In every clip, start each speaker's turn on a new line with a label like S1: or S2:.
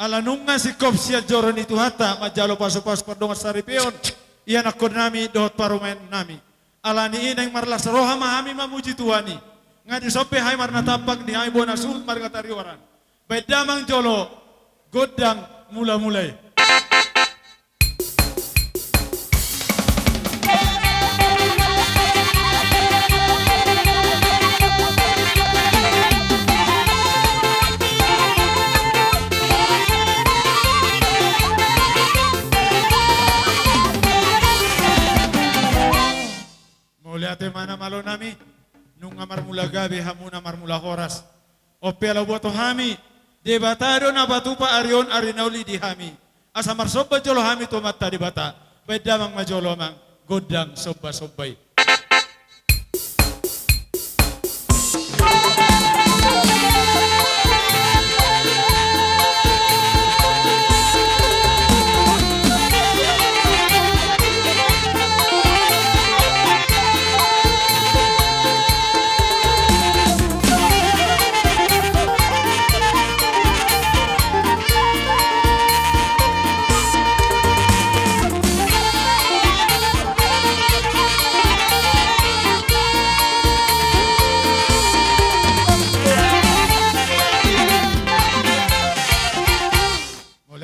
S1: Alanunga si Kopsia Joron itu hata majalo paso-paso pardonga saripion. Iyan ako nami dohot parumen nami. Alani inay marlas roha mahami mamuji Tuhani. Nga di sope hay marnatapak ni hay bona suut margatariwaran. Bedamang jolo godang mula-mulai. Ate mana malo nami nung amar mula gabi hamuna marmula horas o pela buato hami debatado na batupa arion arinauli di hami asa marsoba jolo hami to matta di bata bedamang majolo mang godang soba sobai.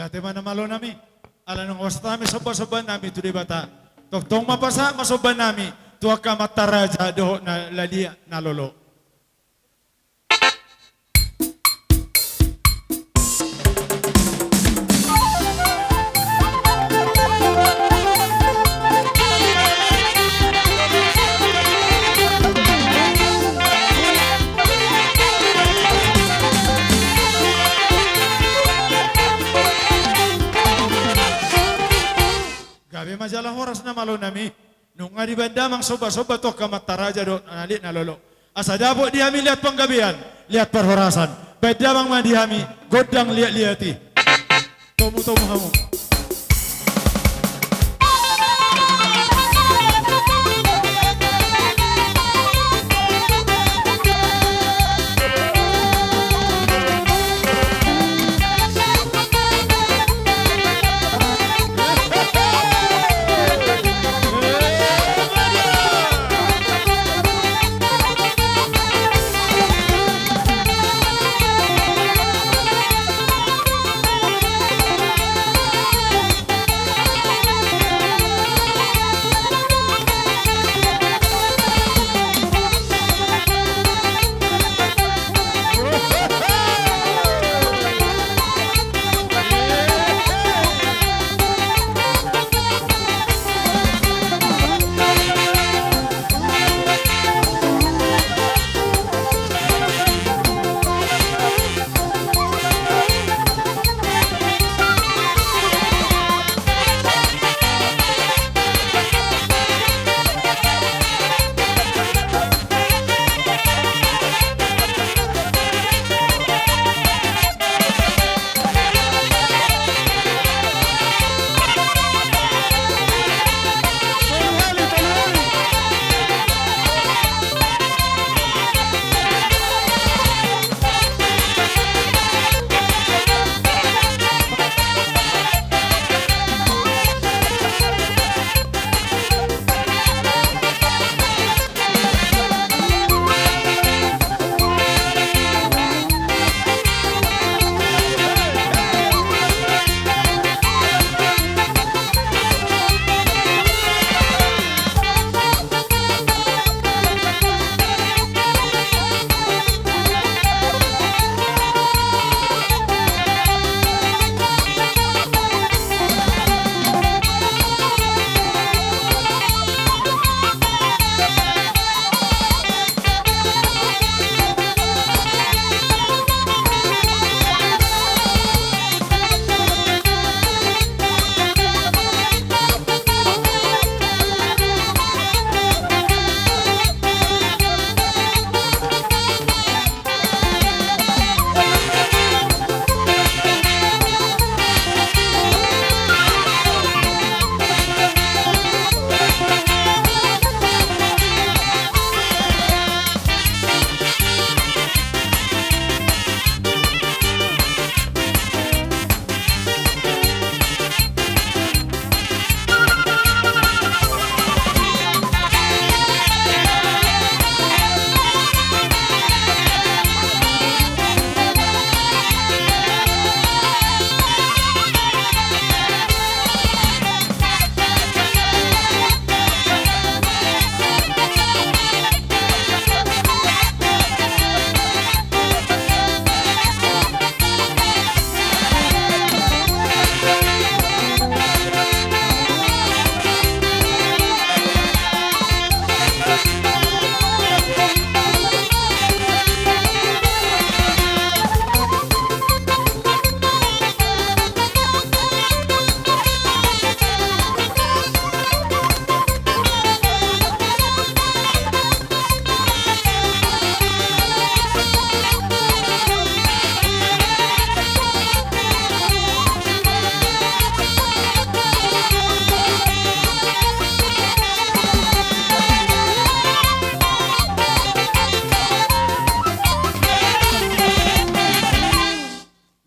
S1: Ate mana malo nami, ala nung wastami soba-soba nami tu di bata. Toktong mapasa masoba nami, tuwa ka mataraja doho na lalia na lolo. Gabi majalah horas na malo nami. Nung nga di bandamang soba-soba to kamataraja do nalit na lolo. Asa dabo di kami lihat panggabian, lihat perhorasan. Bedamang mandi kami, godang lihat-lihati. Tomu-tomu kamu.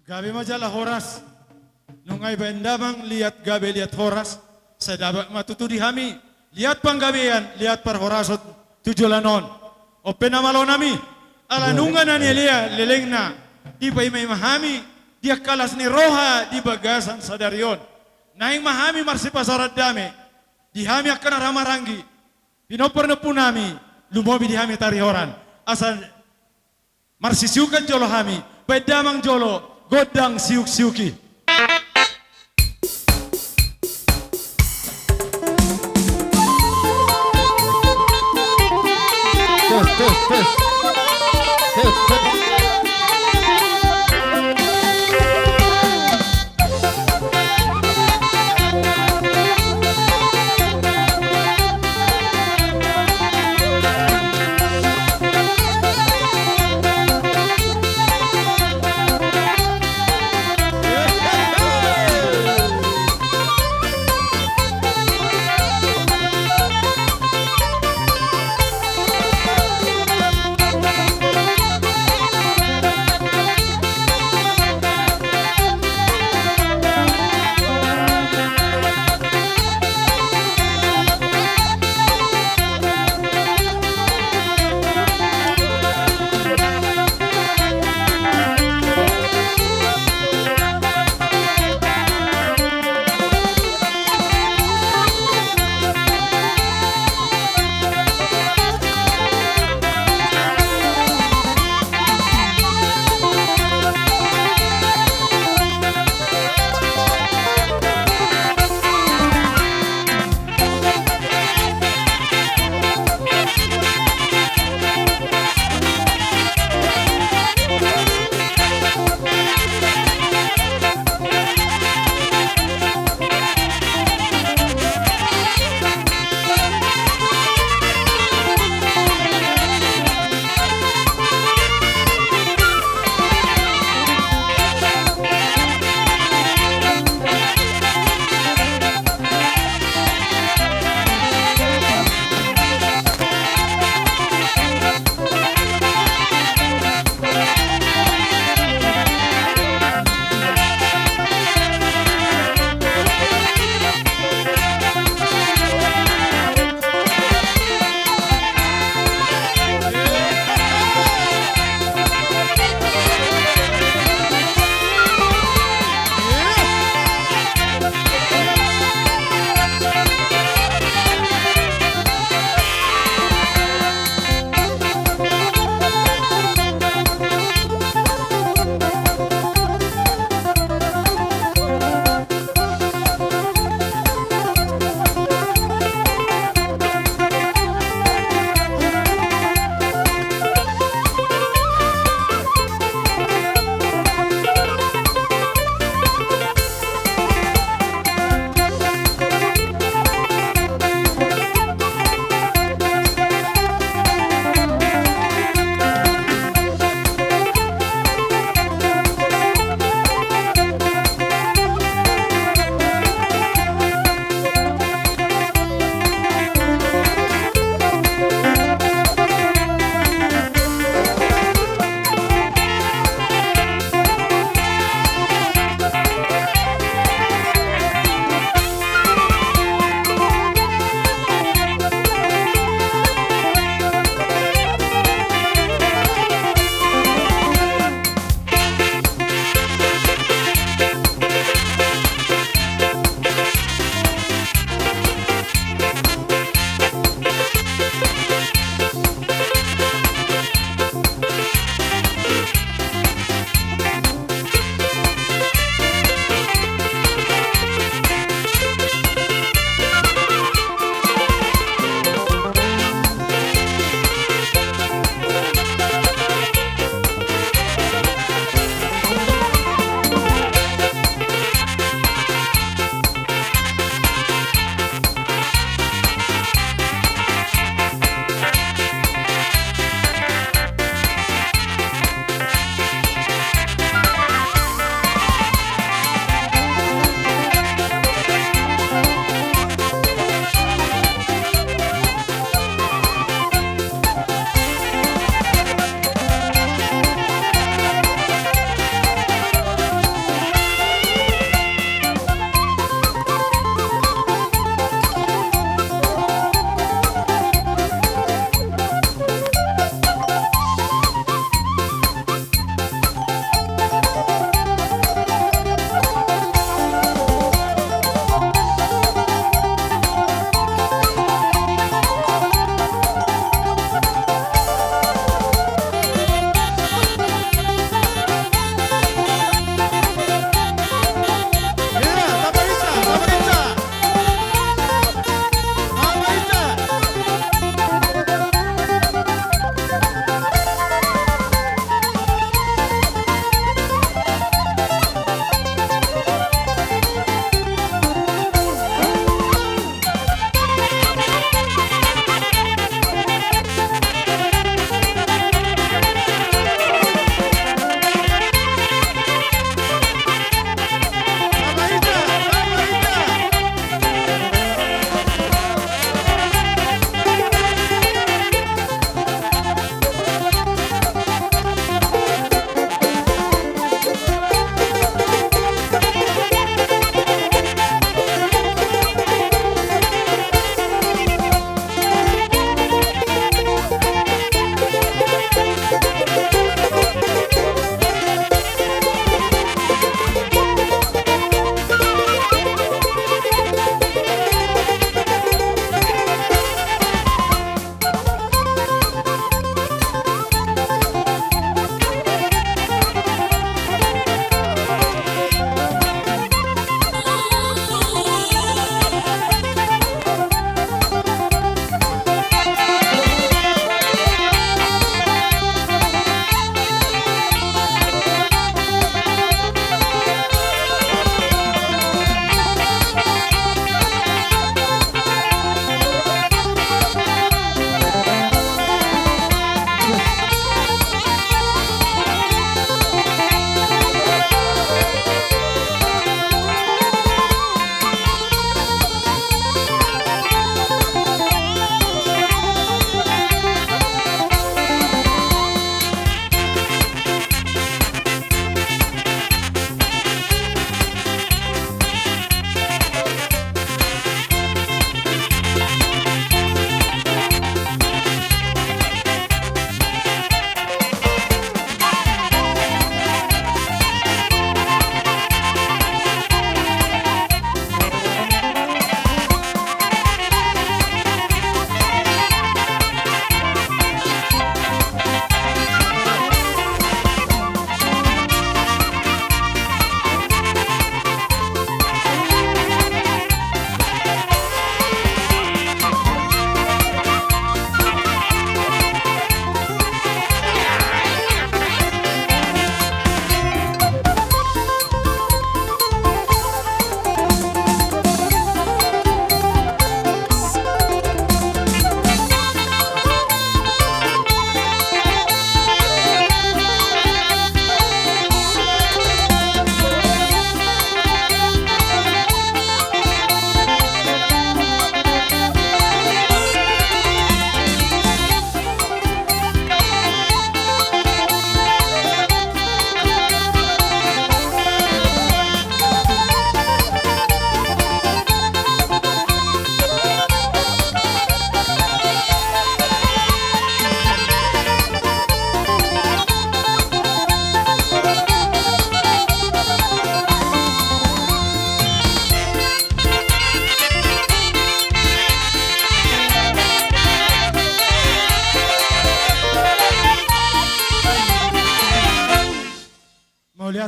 S1: Gabi majalah Horas. Nungay bendamang lihat gabi lihat Horas. Sadabak matutu di hami. Lihat panggabian, lihat par Horasot tujulanon. O penamalo nami. Ala nunga na niya leleng na. Di ba may mahami. Dia kalas ni roha di bagasan sadarion. Naing mahami marsipasarat dami. Di hami akan ramarangi. Pinopor na po nami. Lumobi di hami tarihoran. Asal marsisiukan jolo hami. Bedamang jolo. Godang siuk-siuki.
S2: Tes.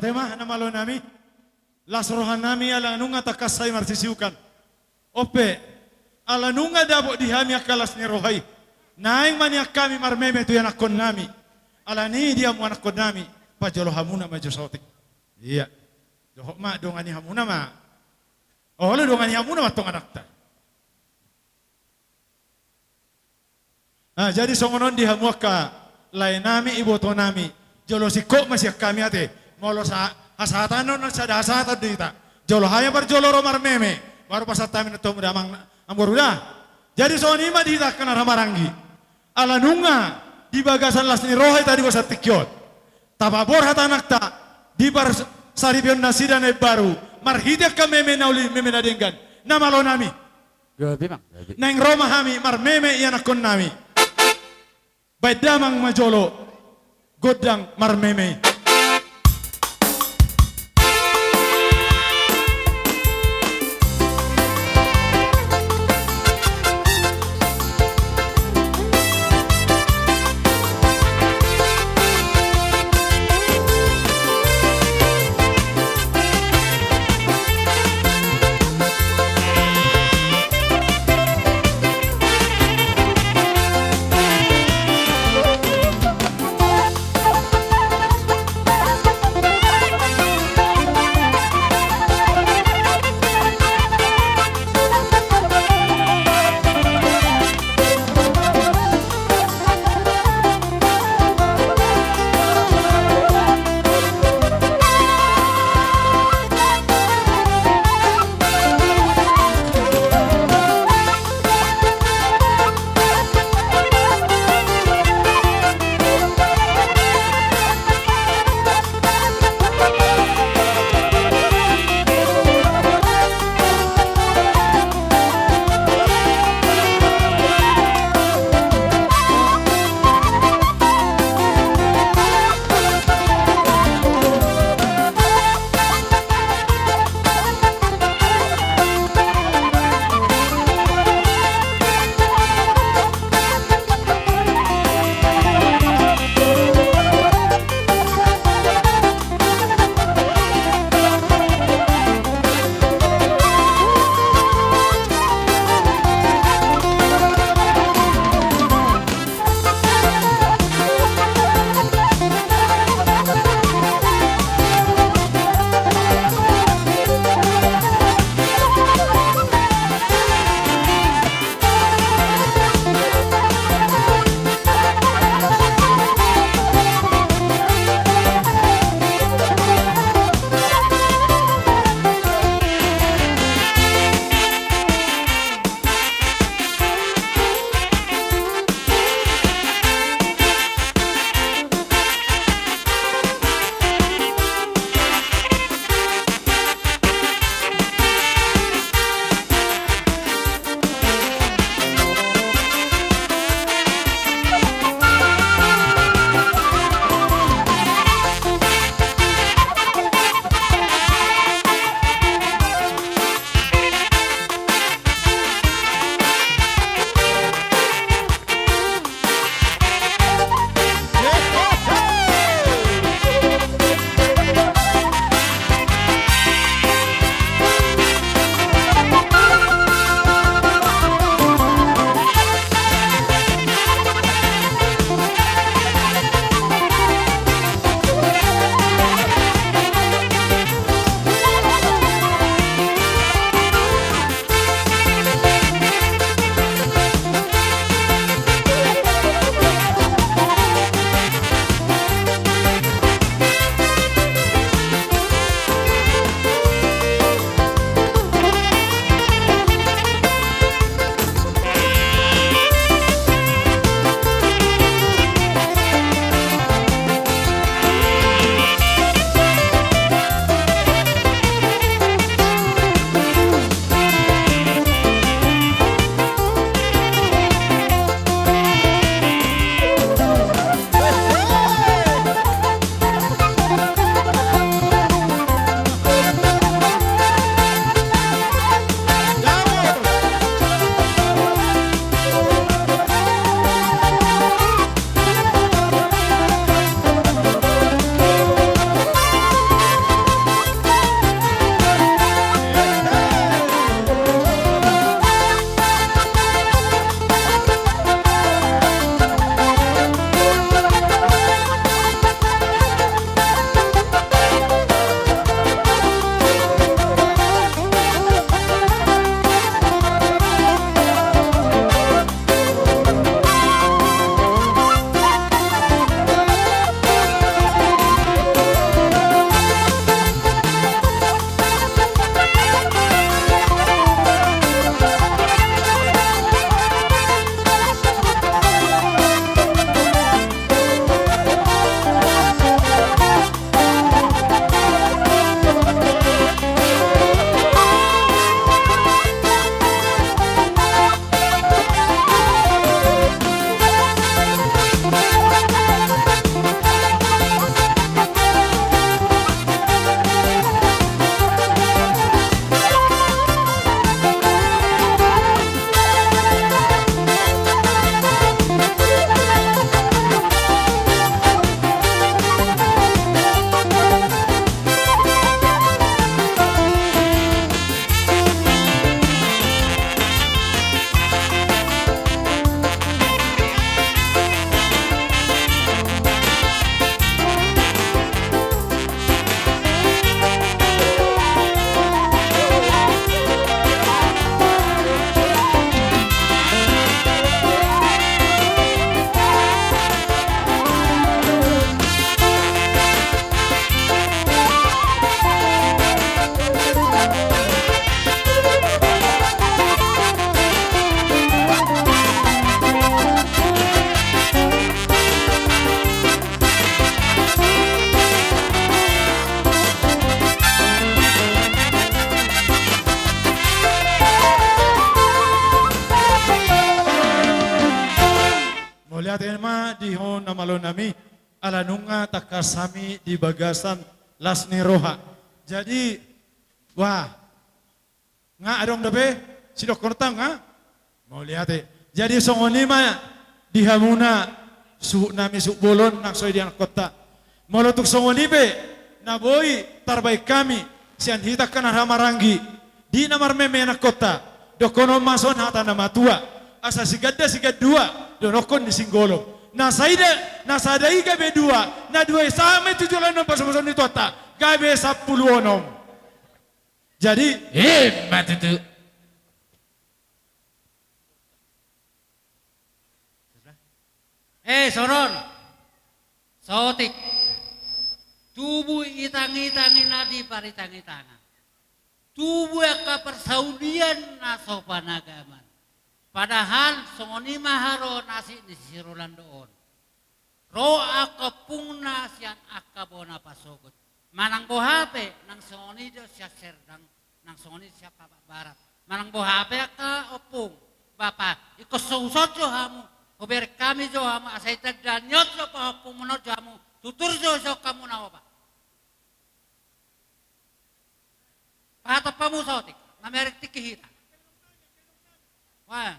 S1: tema na malo nami. Las rohan nami ala nunga takasay marsisiukan. Ope, ala nunga dabo dihami akalas ni rohay. Naing maniak kami marmeme tu yanak kon nami. Ala ni dia mu anak kon nami. Pajolo hamuna maju sautik. Iya. Dohok ma dongani hamuna ma. Oh lu dongani hamuna ma tong anak ta. Nah, jadi songonon di hamuaka lain nami ibu to nami. Jolo sikok masih kami ate. Molo sa hasatan non sada hasatan dita. Jolo hanya berjolo romar meme. Baru pasat tamin to muda mang amboruda. Jadi sononi ma dita kana ramaranggi. Ala nunga di bagasan las ni rohai tadi wasat tikyot. Tababor hata nakta di bar saripion nasida ne baru. Marhidak ka meme nauli meme nadenggan. Nama lo nami.
S2: Gabi mang. Gabi.
S1: Neng Roma hami mar meme iya nakon nami. Baidamang majolo godang mar meme. ma dihon na malo nami alanunga takasami di bagasan lasni roha. Jadi wah nga adong dabe sidok kortang nga mau lihat jadi songonima dihamuna su nami su bolon nak soy dian kota molotuk songonibe na boy tarbaik kami sian hita kana hamarangi di namar meme na kota dokono mason hata nama tua asa sigadda sigaddua donokon di singgolo na sadai gabe dua na dua sama tujulan pas-pasan itu ta gabe 10 onom jadi
S2: Hebat itu.
S3: Soron, sotik, tubuh itang-itangin nadi paritang-itangan. Tubuh ka persaudian na sopan agaman. Padahal songoni maharo nasi di sirulan doon. Roaka pungna siyan aka bona pasogot. Manang bohape nang songoni do siya serdang nang songoni siya barat. Manang bohape ka opung. Bapa, ikosusot jo hamu. Ober kami jo hamu asay tagdanyot jo pa opung munod jo hamu. Tutur jo kamu na opa. Pahatap pa mo sotik, namerik tikihita. Wah,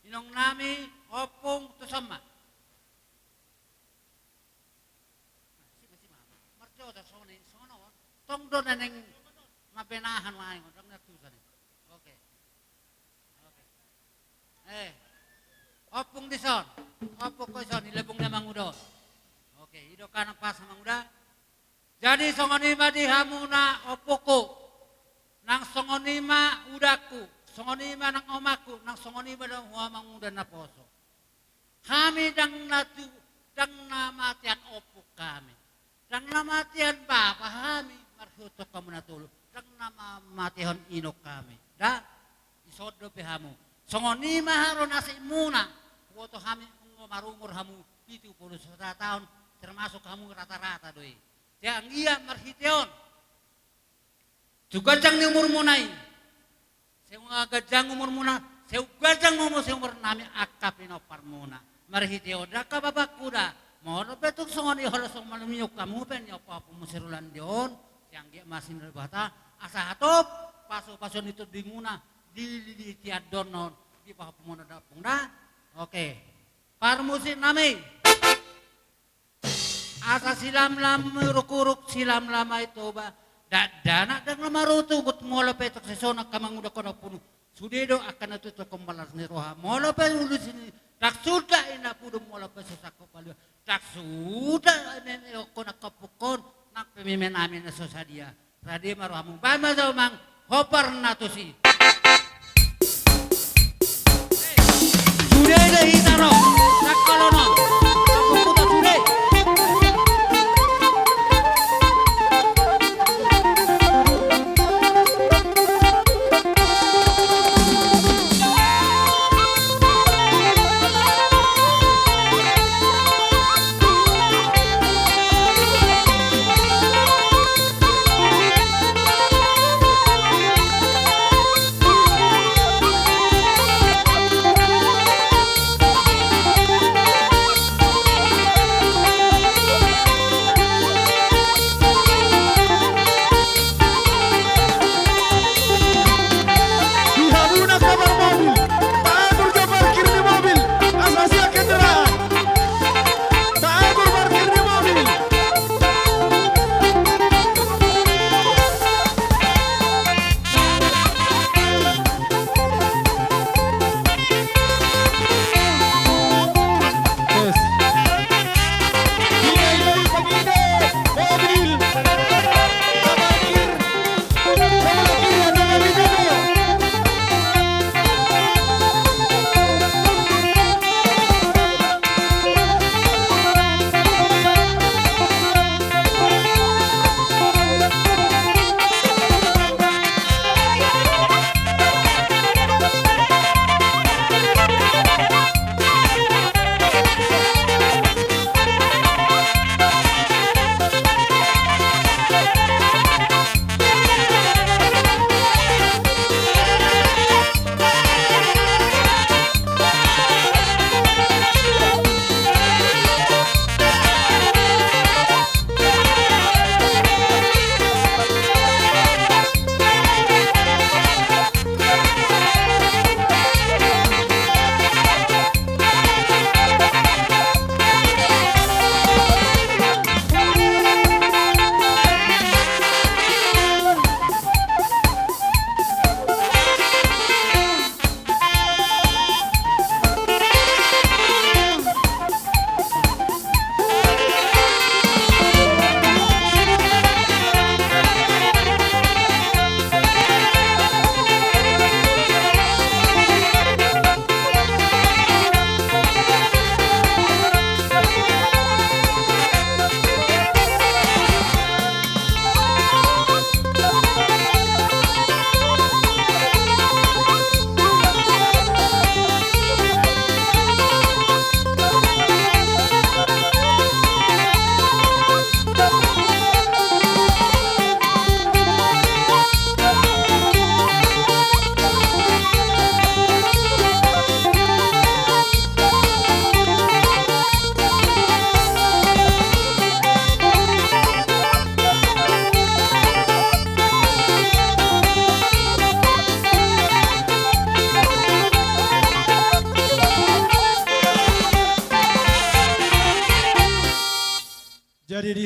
S3: inong nami opong to sama. Marjo ta soni sono. Tong do na neng mabenahan wae ngong natusan. Oke. Opong di son. Opong ko son ilebong na mangudo. Oke, ido kanang pas manguda. Jadi songonima di hamuna opoko. Nang songonima udaku, songonima nang omaku, nang songonima nang huamang udah na poso. Kami dang namatian opuk kami. Dang namatian bapa kami, marhuto kamu natulog. Dang namatian inok kami. Da, isodo pehamu. Songonima haro nasi muna. Kuoto kami marumur hamu 71 tahun, termasuk kamu rata-rata doi. Yang iya marhiteon. Juga jang ni umur munai. Saya ngagajang umur muna. Saya gajang umur saya umur nami akapino parmuna. Marhiti oda ka babakuda. Mohon betuk songoni holos song malumiyok kamu pen yo pa pumusirulan dion. Yang dia masin bata asa hatop paso itu di muna di tiad donon di pa pumuna dapung dah. Oke. Parmusin nami. Asa silam lam rukuruk silam lama itu ba. Dana dan lamaruto but mola petok sesona kamang udah kono punu sudedo akan itu kombalas ni roha mola pe ulu sini tak sudah ina pudu mola pe sesako palu tak sudah ene kono kapukon nak pemimpin amin sosadia radia maruhamu bama zau mang hopar natusi sudedo hitaro tak kalono kapukuta sudedo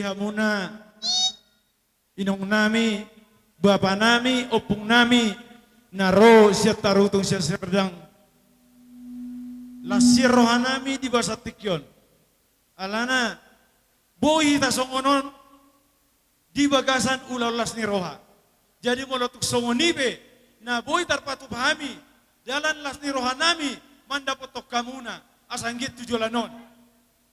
S1: pedi hamuna inong nami bapa nami opung nami naro siya tarutung siya serdang lasir rohanami di basa tikyon alana bohi tasongonon di bagasan ulalas ni roha jadi molotuk songonibe na boy tarpatu pahami jalan las ni rohanami mandapotok kamuna asanggit tujolanon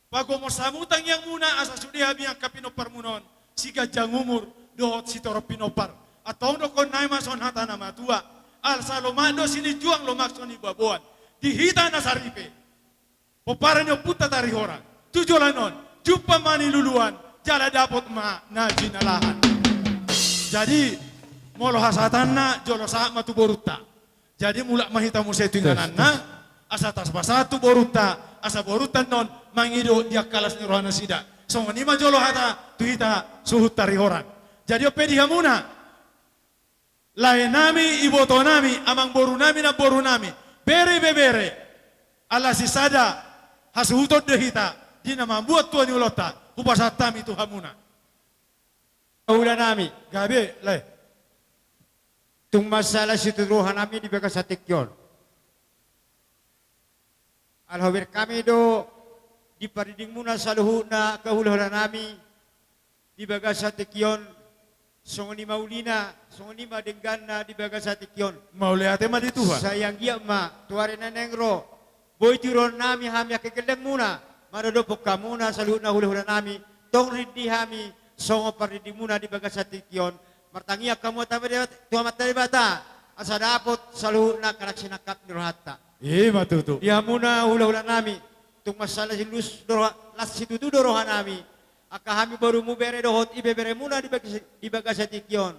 S1: pagomo samutang yang muna asa sudi habi ang kapinopar munon siga jangumur dohot sitoro pinopar atau dokon naik mason hata nama tua al salomando sini juang lo makson ibabuan dihita nasaripe poparanyo puta tari orang tujolanon jumpa mani luluan jala dapot ma naji nalahan jadi molo hasatanna jolo saat matu boruta jadi mulak mahita musetingananna asa tas basatu boruta asa borutan non mangido dia kalas ni rohana sida songoni ma jolo hata tuhita suhut tari orang jadi opedi hamuna lain nami iboto nami amang boru nami na boru nami bere bebere ala sisada hasuhutot dehita dina membuat tuan ulota upasatami tu hamuna
S4: Hula nami,
S1: gabe lai
S4: tung masalah situ rohan nami di bagas satikyon. Alhawir kami do di pariding muna saluhu na kahula nami di bagas satikyon. Songoni maulina, songoni madenggan na di bagas satikyon.
S1: maulihate ma di Tuhan
S4: Sayang iya ma, tuare na nengro. Boy tiron nami hami akikeleng muna. Marodopok kamuna saluhu na hula nami. Tong rindi hami songo pariding muna di bagas satikyon. Martangia kamu tua materi bata asa dapot saluhu na kanak sinakap ni rohata.
S1: matutu
S4: Dia muna hula-hula nami tung masalah silus las situ tu roha nami. Aka hami baru mu bere dohot ibe bere muna di bagas satikyon.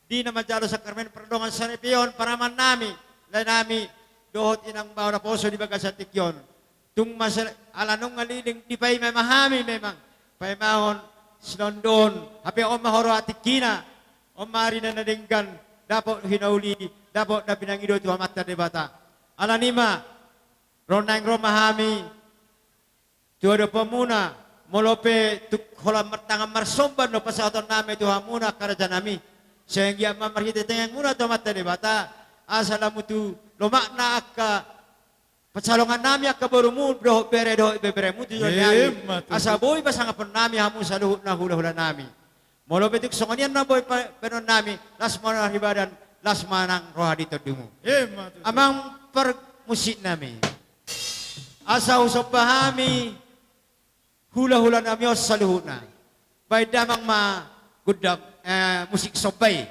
S4: Di nama jalo sa Carmen Perdongan Sanepion paraman nami lain nami dohot inang bawra poso di bagas satikyon. Tung masalah alanong ngaliling di pay memahami memang pay mahon sinondon hape om mahoro atikina. Om mari na nadenggan dapat hinauli dapat na pinangido tu amat debata. Alanima ronang romahami tu ada pemuna molope tu kolam mertangan marsomban no pasaton nami tu hamuna karaja nami sehingga mamarhite tengeng muna tu amat debata asalamu tu lo makna akka pacalongan nami akka borumu doh bere beberemu tu asa boy pasangapon nami hamu saluhut na hula-hula nami. Molo betuk songonian na boy penon nami las manang ibadan las manang roha dito dungu.
S1: matutu
S4: Amang per musik nami. Asa usop pahami hula-hula nami os saluhuna. Bay damang ma gudam musik sobay.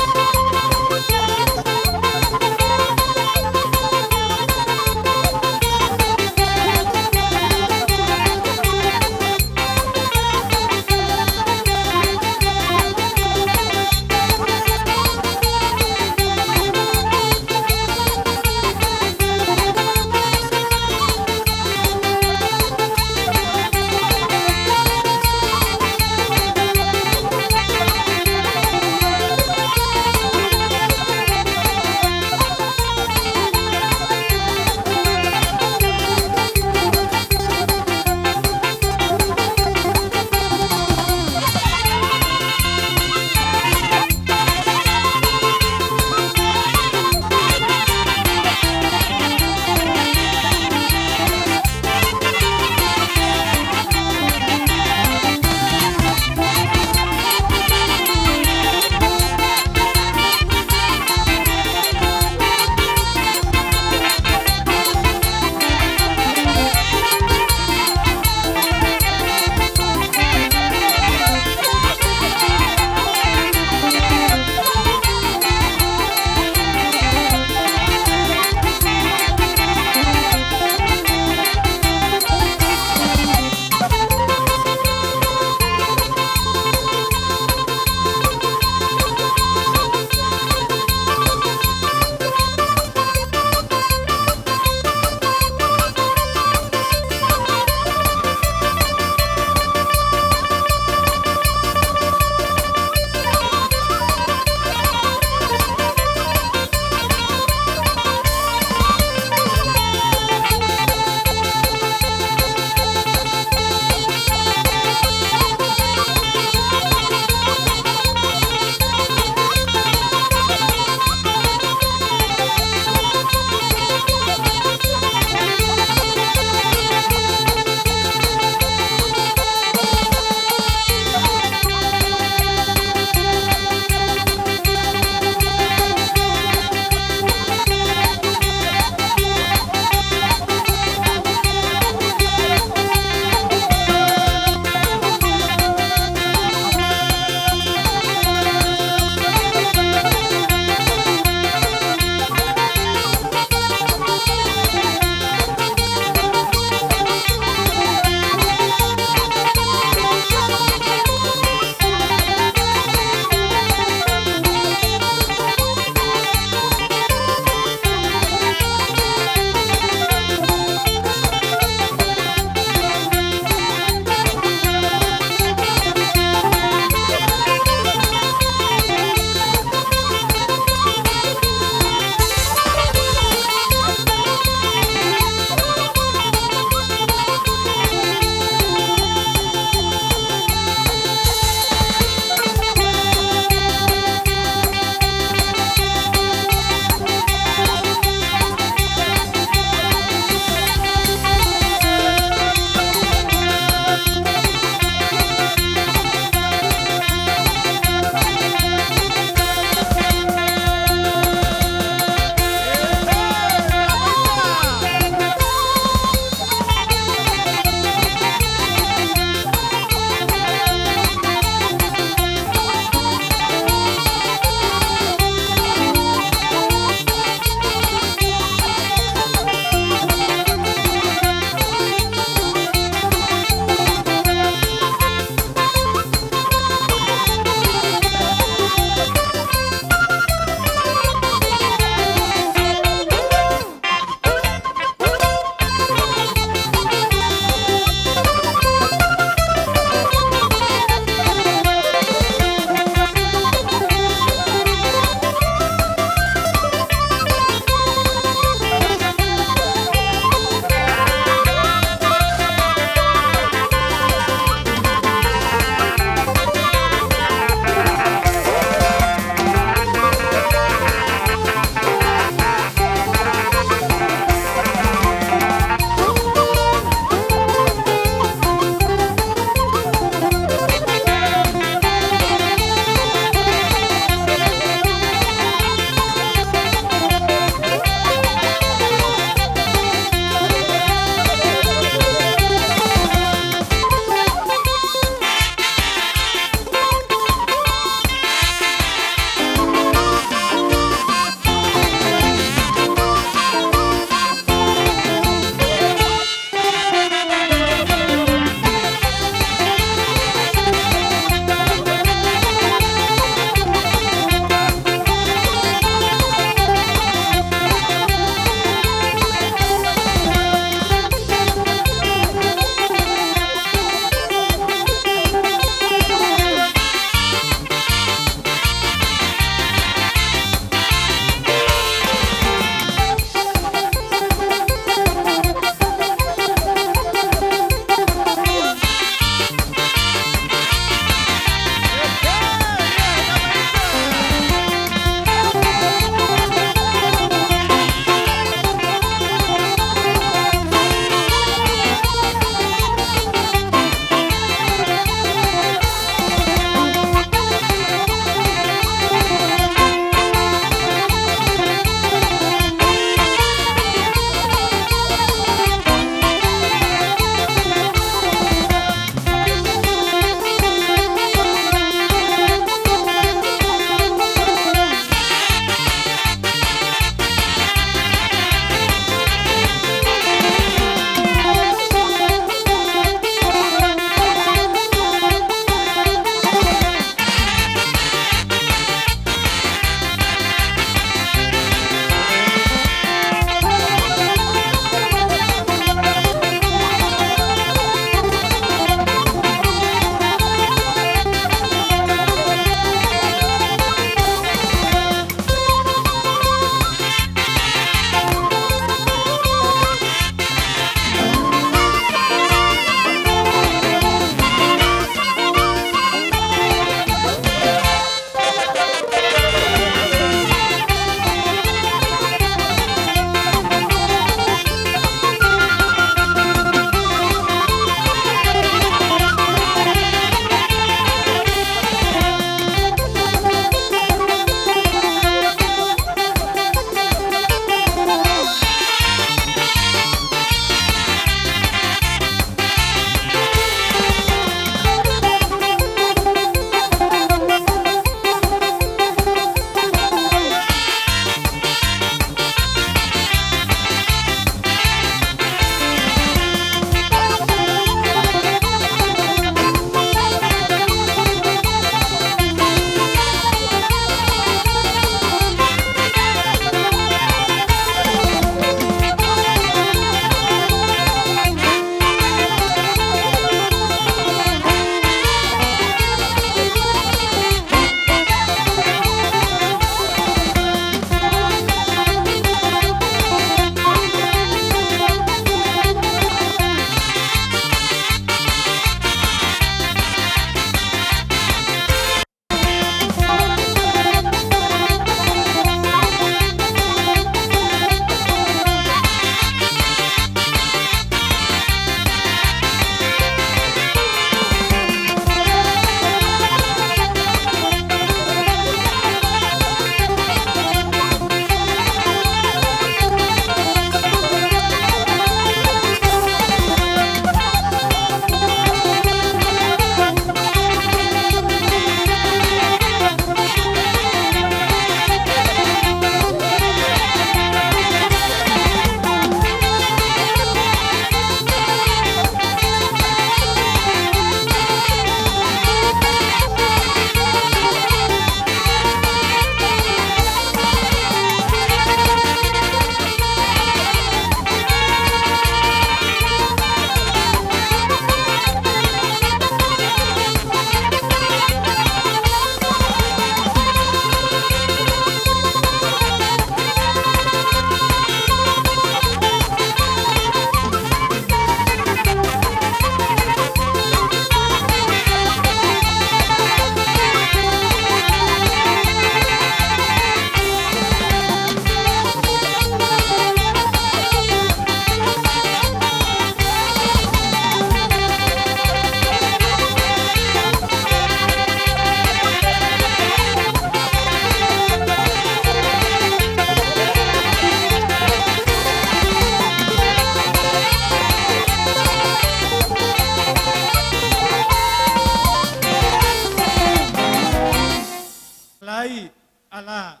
S1: ala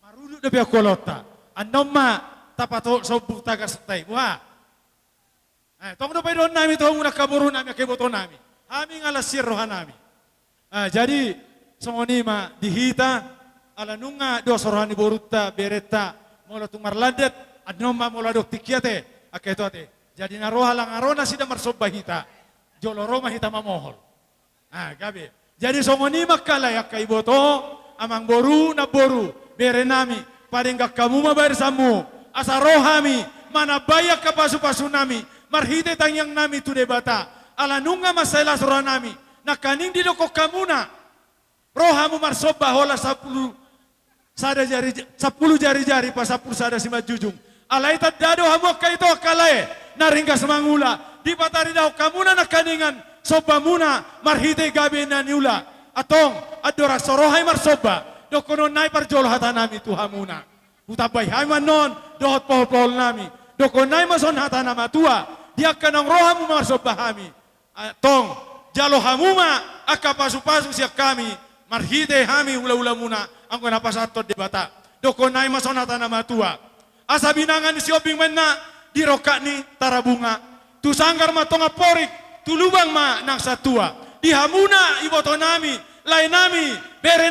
S1: maruduk de kolota anoma tapato sobu tagas tai wa tong do paidon nami to muna kaburu nami ke boto nami ami ngala sirro hanami jadi songonima dihita ala nunga do sorohani borutta beretta mola tumar ladet adnoma mola dok tikiate aketo ate jadi naroha lang arona sida marsobahita jolo roma hita mamohol gabe jadi songonima kala yakai boto amang boru na boru bere nami paling kamu mabayar samu asa rohami mana bayak ka pasu-pasu nami marhite tangyang nami tu debata ala nunga masaila surah nami nakaning di doko kamuna rohamu marsobah hola 10 jari-jari pas 10 sada sima jujung ala ita dado hamu kaito kalae naringga semangula di batari daw kamuna nakaningan sobamuna marhite gabe na niula atong adora sorohay marsoba dokono nai parjolo hatanami tuhamuna utabay hay manon dohot pohol nami dokonay mason hatanama tua dia kanang rohamu marsobahami atong jalo hamuma akapasu-pasu siak kami marhite hami ula-ula muna ang napasato debata dokonay mason hatanama tua asa binangan ni siobing menna diroka ni tarabunga tu sanggar matonga porik tulubang ma nang satua dihamuna iboto nami lain nami bere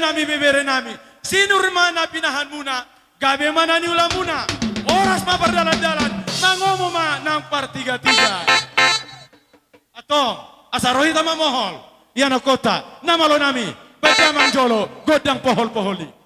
S1: nami sinur mana pinahan muna gabe mana ni ulam muna oras ma berdalan-dalan mangomo ma nang partiga-tiga atong asarohi tama mohol yana kota namalo nami bajamang jolo godang pohol-poholi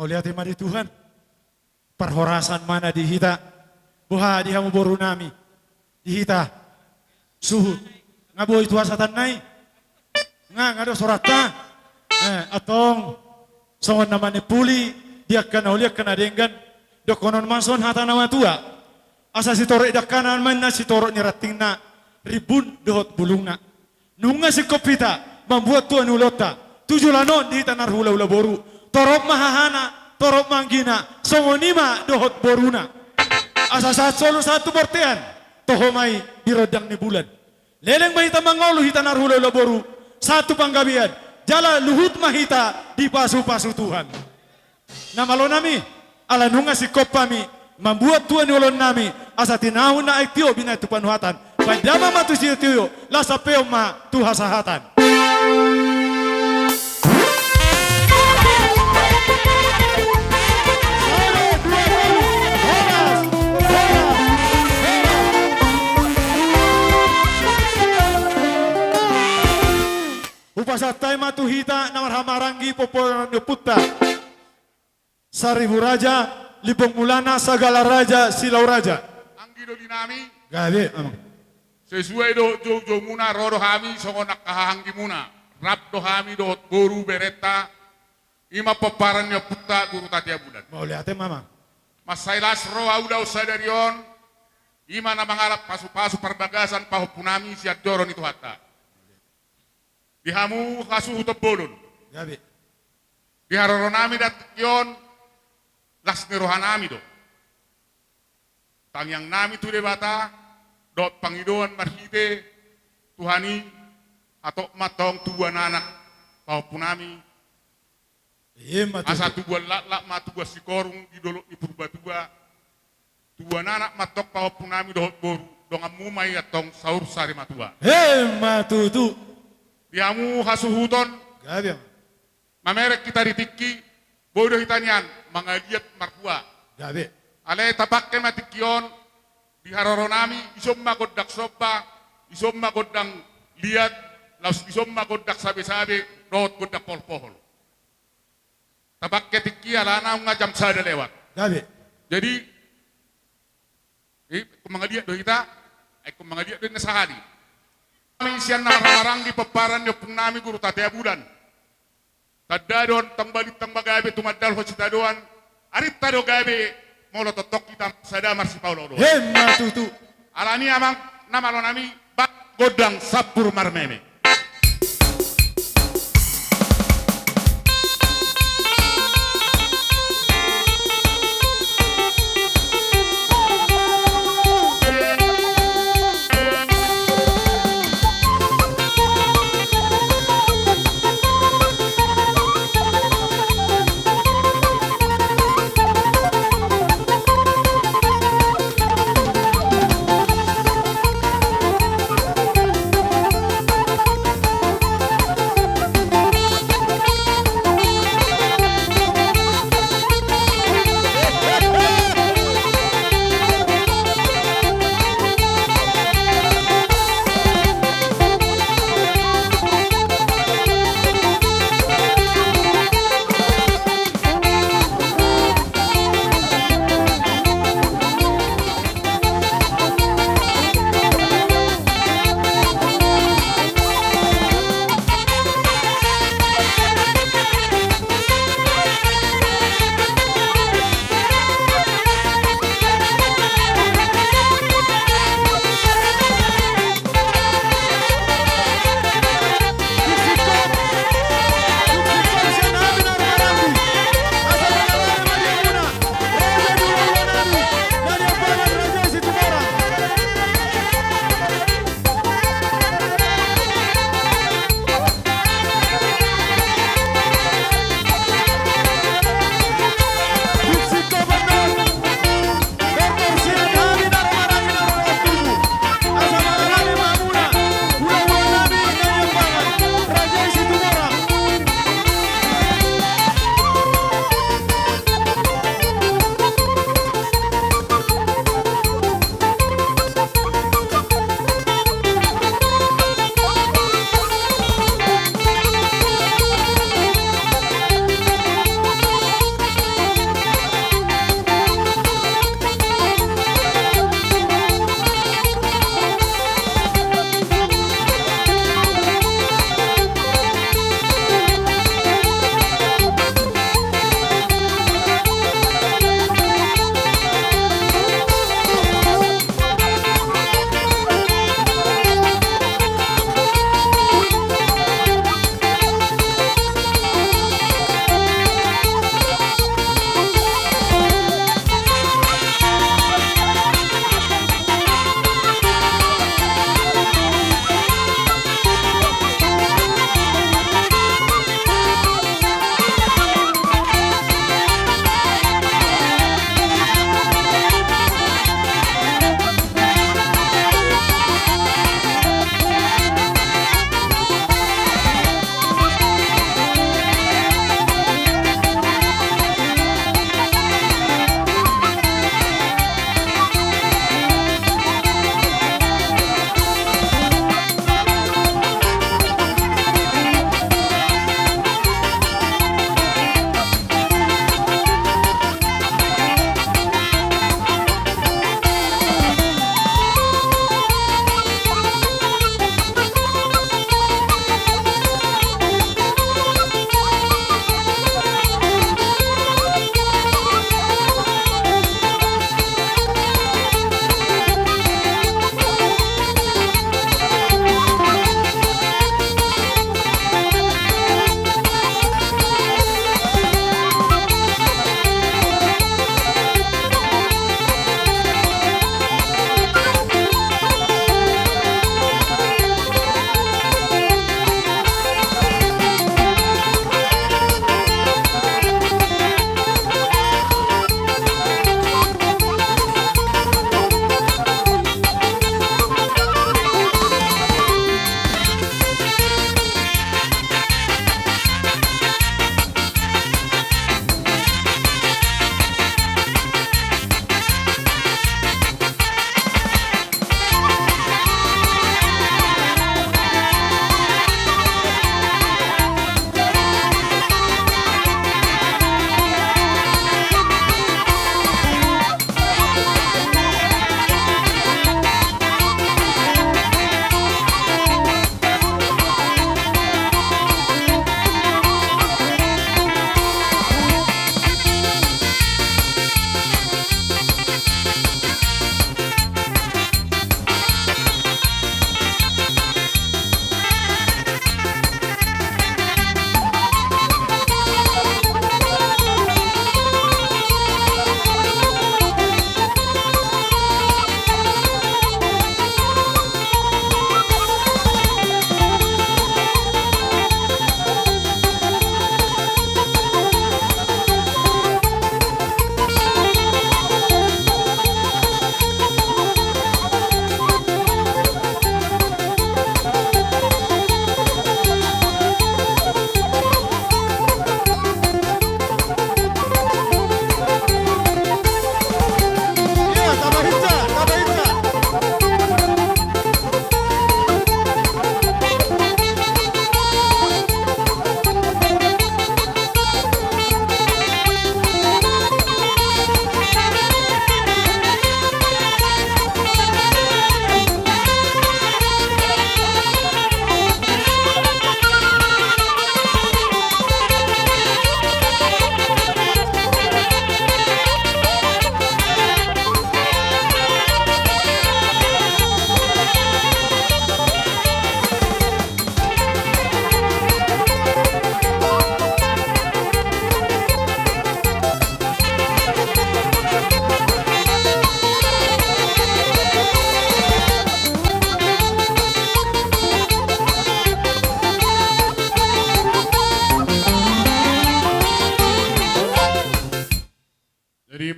S1: Mau lihat di Tuhan. Perhorasan mana di hita. Buha di hamu boru nami. Di hita. Suhu. Nga boy tuha satan nai. Nga do sorata. Atong. Songon naman ni puli. Diak kana uliak kana denggan. Dokonon mason hata nama tua. Asa si toro idak kanan man na si toro nyerating na. Ribun dohot bulunga. Nunga si kopita. Membuat tuan ulota. 7 lanon di hita narhula-hula boru. Torop mahahana. Torop manggina. Songonima dohot boruna. Asa saat solo satu bortean. Tohomai dirodang ni bulan. Leleng mahita mangolu hita narhula-hula boru. Satu panggabian. Jala luhut mahita di pasu-pasu Tuhan. Namalo nami. Ala nunga si kopami. Membuat tuan ulon nami. Asa tinahun na aitio bina itu panuhatan. Padama matu siyo tiyo. Lasa peo ma tuhasahatan. Upasatay matuhita na marhamarangi poporan putta. Saribu Raja, Libong Mulana, Sagala Raja, Silau Raja.
S5: Anggido dinami,
S1: Gabe, amang.
S5: sesuai do muna rodo hami songonak kahanggi muna. Rap do hami do boru bereta, ima paparannya putta guru tatia bulan.
S1: Mau lihatin mama.
S5: Masailas roa udah usadarion, ima na mangalap pasu-pasu perbagasan pahupunami siat doron itu hatta. Dihamu kasuh tebolun.
S1: Gabe.
S5: Diharoronami dat kion, las nirohanami do. Tangyang nami tu debata, dot pangidoan marhite, Tuhani, atau matong tubuan anak, paupunami,
S1: Iya
S5: asa
S1: matu.
S5: tubuan lak matubuan sikorung, idolok di purba-tuba, tubuan anak matok paupunami dohot boru, dongan mumay atong saur sari matua.
S1: Matu tu.
S5: Diamu hasuhuton,
S1: Gabe.
S5: mamerek kita ditiki, bodoh hitanyan, mangaliat marpua.
S1: Gabe.
S5: Ale tapakke matikion diharoronami isom magodak sopa isom magodang liat laus isom magodak sabe-sabe rohot godak pol-pohol tapakke tikki alana ngajam sada lewat
S1: Gabe.
S5: jadi kumangaliat do kita kumangaliat do nasahadi kami sian narang di peparan yo punami guru tatea bulan tadadon tambalik tambagabe tumadal ho citadoan arit tado gabe molo totok kita sadamar si Paulo do.
S1: Matu tu.
S5: Alani amang nama lo nami bak godang sapur marmeme.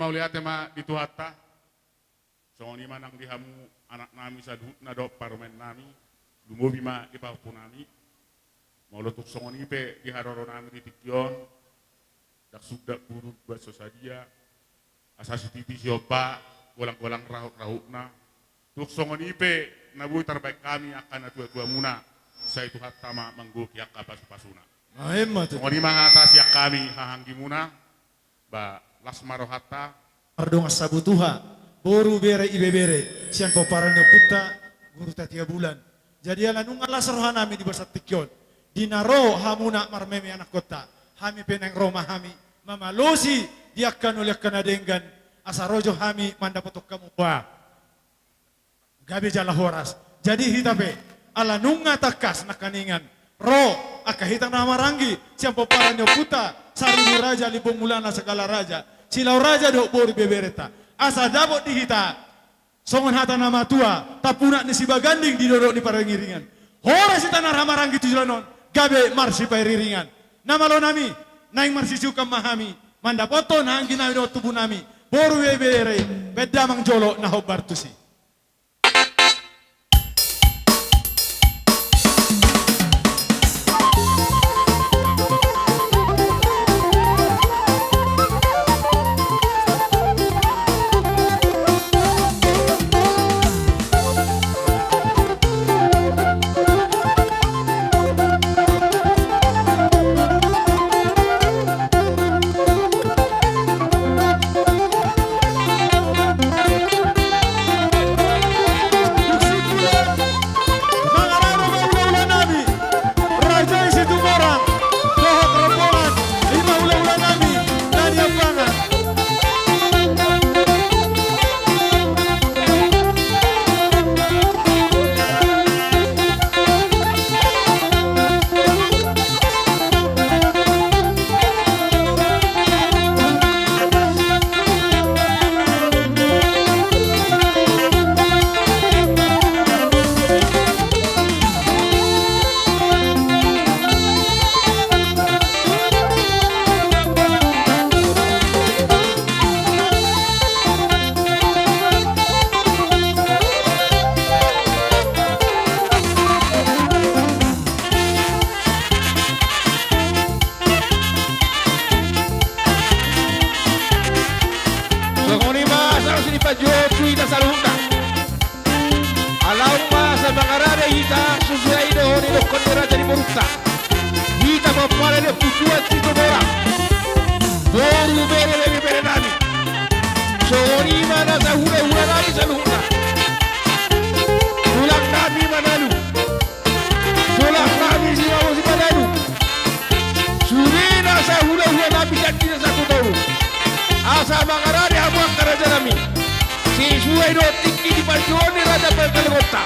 S5: mau lihat ma di Tuhatta. Songoni manang dihamu anak nami sadut na do parmen nami. Lumobi ma di papu nami. Mau lotuk songoni pe di haroro nami di Tikyon. Dak sudak buruk buat sosadia. Asasi titi siopa golang-golang rahuk-rahuk na. Tuk songoni pe nabuhi terbaik kami akan tua-tua muna. Saya Tuhatta ma mangguki yak pasu-pasuna.
S1: Mahemma tu.
S5: Songoni mangatas yak kami hahanggi muna. Ba lasmaro hatta.
S1: Ardong sabutuha. Boru bere ibe bere. Sian poparanyo puta. Guru tatia bulan. Jadi ala nungan lasarha nami di basat Tikyon. Dinaro hamuna marmemi anak kota. Hami peneng Roma hami. Mamalosi diakan oleh kanadenggan. Asarojo hami mandapotok kamu. Wah. Gabi jala horas. Jadi hitape ala nunga takas nakaningan. Ro akahitang na marangi siang poparanyo puta saruni raja libong mulana segala raja. Silau raja do boru bebereta. Asa dabot dihita. Songon hata nama tua tapuna ni si baganding di dodok ni parangiringan. Horas ita na ramarangi tujulanon. Gabe marsi pairiringan. Nama lo nami naing marsi suka mahami. Mandapoton hanggi nami do tubuh nami. Boru bebere beda mangjolo na hobartusi.
S6: Asa mangarari hamu angkaraja nami. Si suai do tinggi di Pajuani Raja Perkalekota.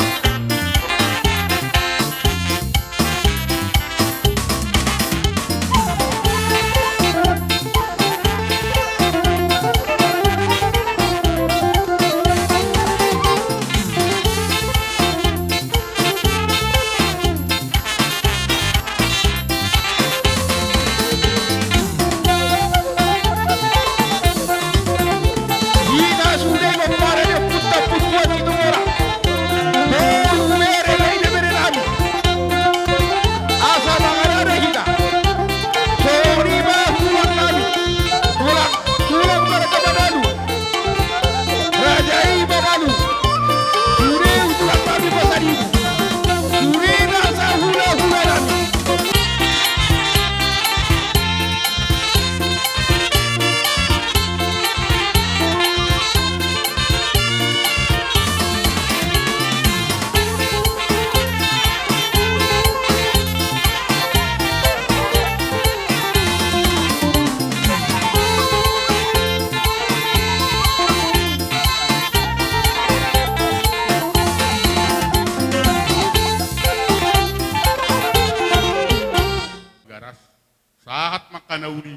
S5: Nauli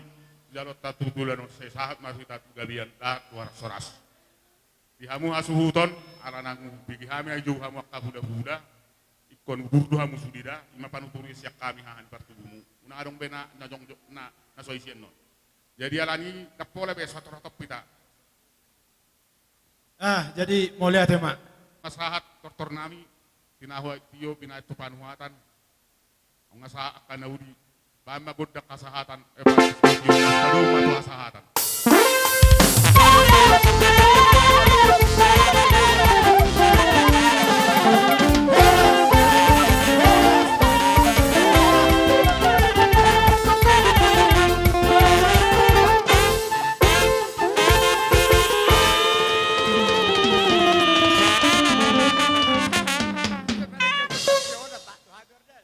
S5: jalot tatutulan saya sahat masih tatu gabian dah waras soras. Dihamu asuhuton ala nangu bigi hami aju hamu kabuda-buda ikon burdu hamu sudida ima panuturi siak kami hahan partubumu. Una adong bena na jong na soisien no. Jadi alani kapole be satu rotop pita.
S1: Jadi mau lihat ya mak.
S5: Masahat tortor nami, tinahuay tiyo, pinay tupanuhatan. Ang nasa kanaudi, bama godak kasahatan, padung matu kasahatan.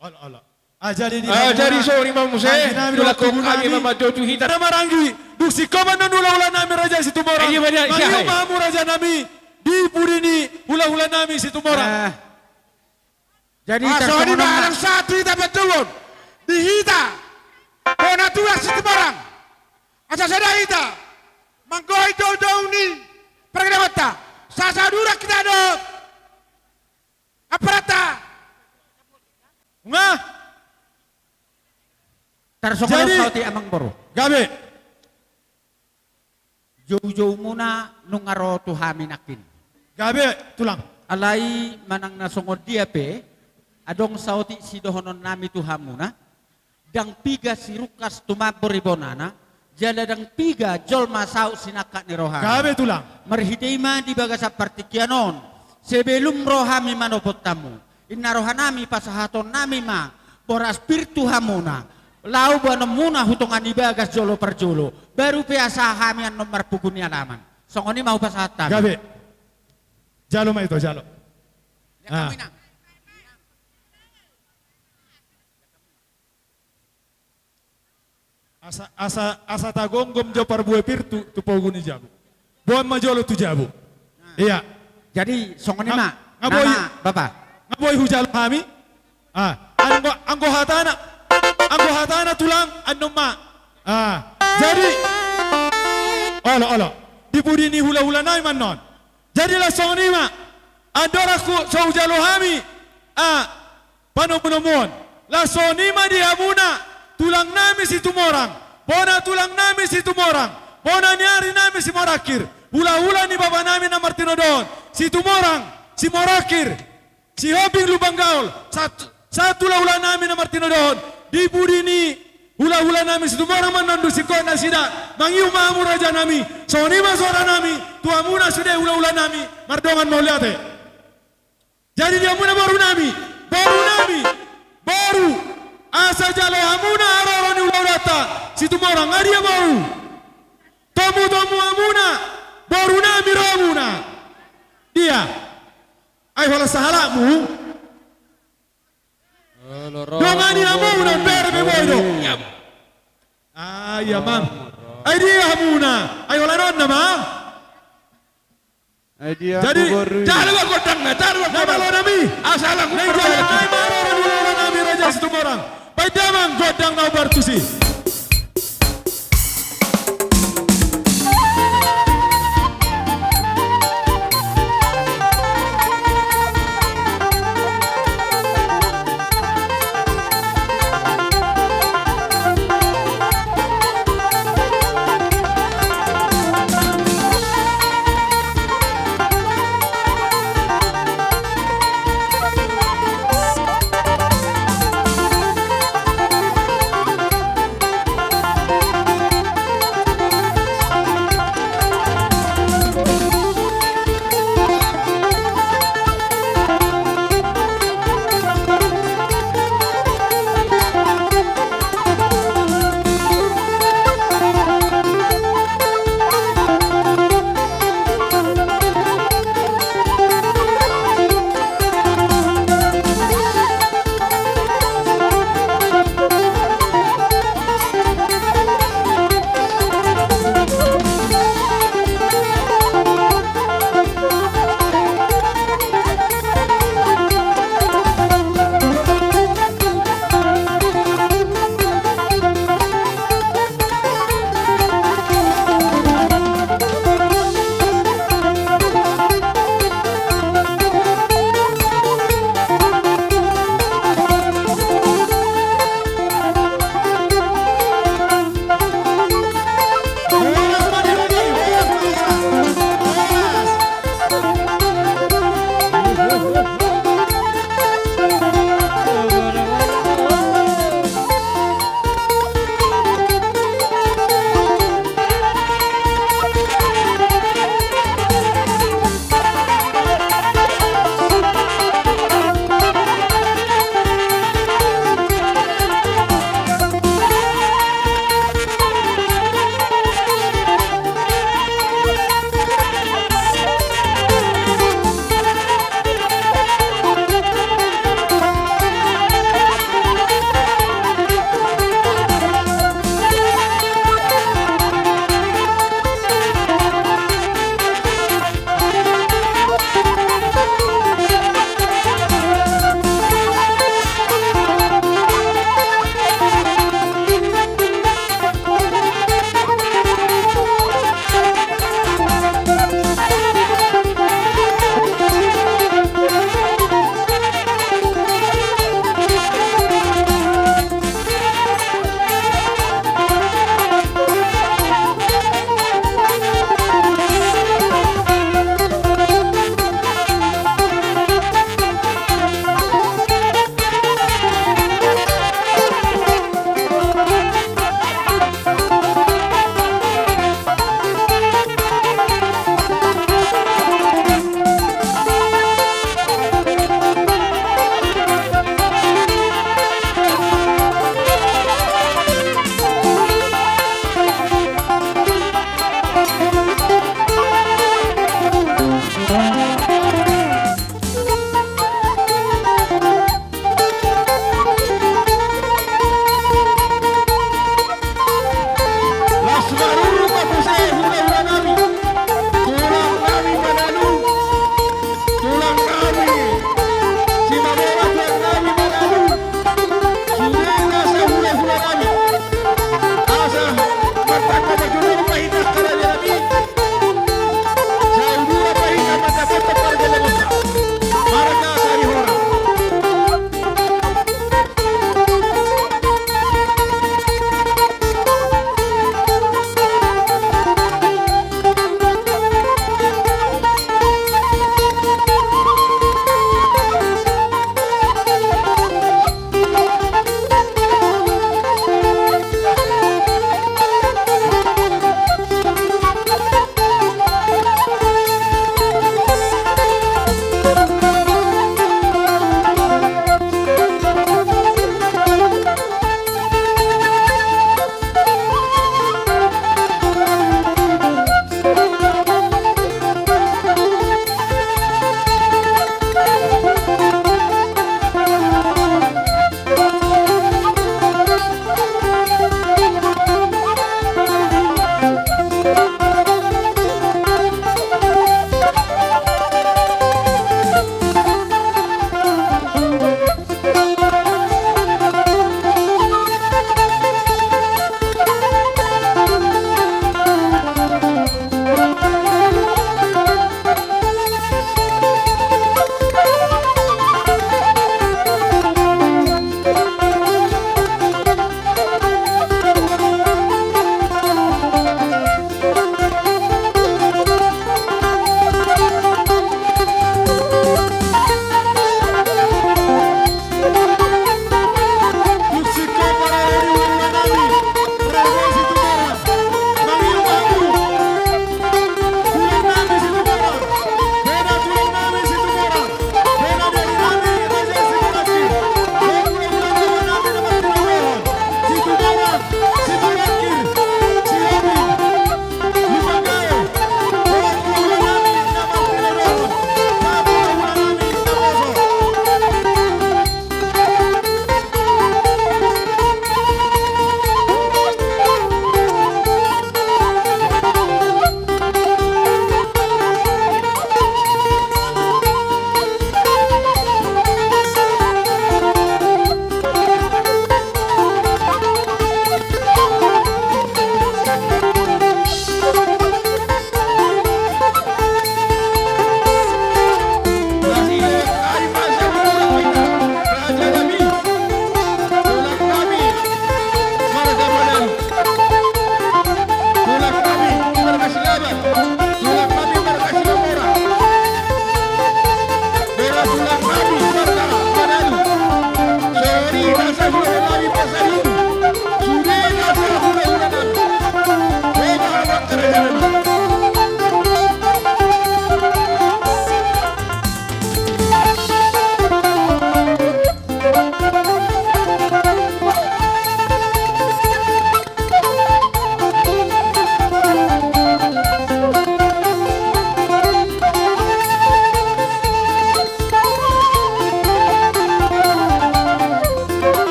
S1: Allah. Jadi
S6: Jadi sorry Imam Musa. Dula ko kami mamadotu hita.
S1: Marangi, duksi kaman nula nami raja si tumorang.
S6: Ayo, banyak,
S1: Mangiyo
S6: siya,
S1: mamu raja nami, di purini hula nami si tumorang.
S2: Jadi
S6: So di barang satu hita betul. Di hita. Kona tua situ barang. Asa sada hita. Manggoy do ni. Pergi mata. Sasa dura kita do. Aparata.
S1: Nga,
S2: Tarsongan
S1: Jadi-
S2: sauti amang boro.
S1: gabi.
S2: Jauh-jauh muna nung aro tuhaminakin.
S1: Gabi, tulang.
S2: Alay manang nasungod dia pe, adong sauti si dohonon nami tuhamuna, dang piga si rukas tumabor ibonana, jala dang piga jol masau sinaka ni rohami.
S1: Gabi tulang.
S2: Marhidema di baga sa partikyanon, sebelum rohami manopot tamu, inna rohanami pasahaton nami ma, boras spiritu hamuna, lau buana muna hutungan ibagas jolo per jolo, baru biasa kami an nomor pugunya alaman. Songoni mau pasahatan.
S1: Gabi. Jalo ma ito, jalo. Asa tagonggom jo parbuai pirtu tu poguni jabu. Buan majolo tu jabu. Iya.
S2: Jadi songoni
S1: Nga-
S2: ma,
S1: ngaboy-
S2: nama bapak.
S1: Ngaboy hujalo kami. Anggo hatana tulang anong ma. Jadi olo di budi ni hula nai manon. Jadi lah songoni ma. Adoraku sa hujalo kami. Panomon. La sonima di hamuna. Tulang nami si tumorang. Bona tulang nami si tumorang. Bona nyari nami si morakir. Hula-hula ni baba nami na Martino Don. Si tumorang, si morakir, si hobing lubang gaul. Satu hula nami na Martino Don. Di budi ni hula-hula nami si tumorang manandu si kona sida. Mangiu maamu raja nami. Sonima suara nami. Tuamuna sudah hula-hula nami. Mardongan mau lihat eh. Jadi dia muna baru nami. Asa jalo amuna aroro ni ulauata. Situ morang ngadia baru. Tomu amuna. Baru nami romuna. Dia. Ay wala sahalakmu. Dongani amuna berbe boydo. Ay amam. Ay dia amuna. Ay wala non nama. Jadi
S6: Cari wa kodang na, cari wa
S1: nama
S6: kodang.
S1: lo nami.
S6: Asala ko
S1: Ay jalo ay maroro ni ulauata nami raja situ morang. Paidamang godang na ubartusi.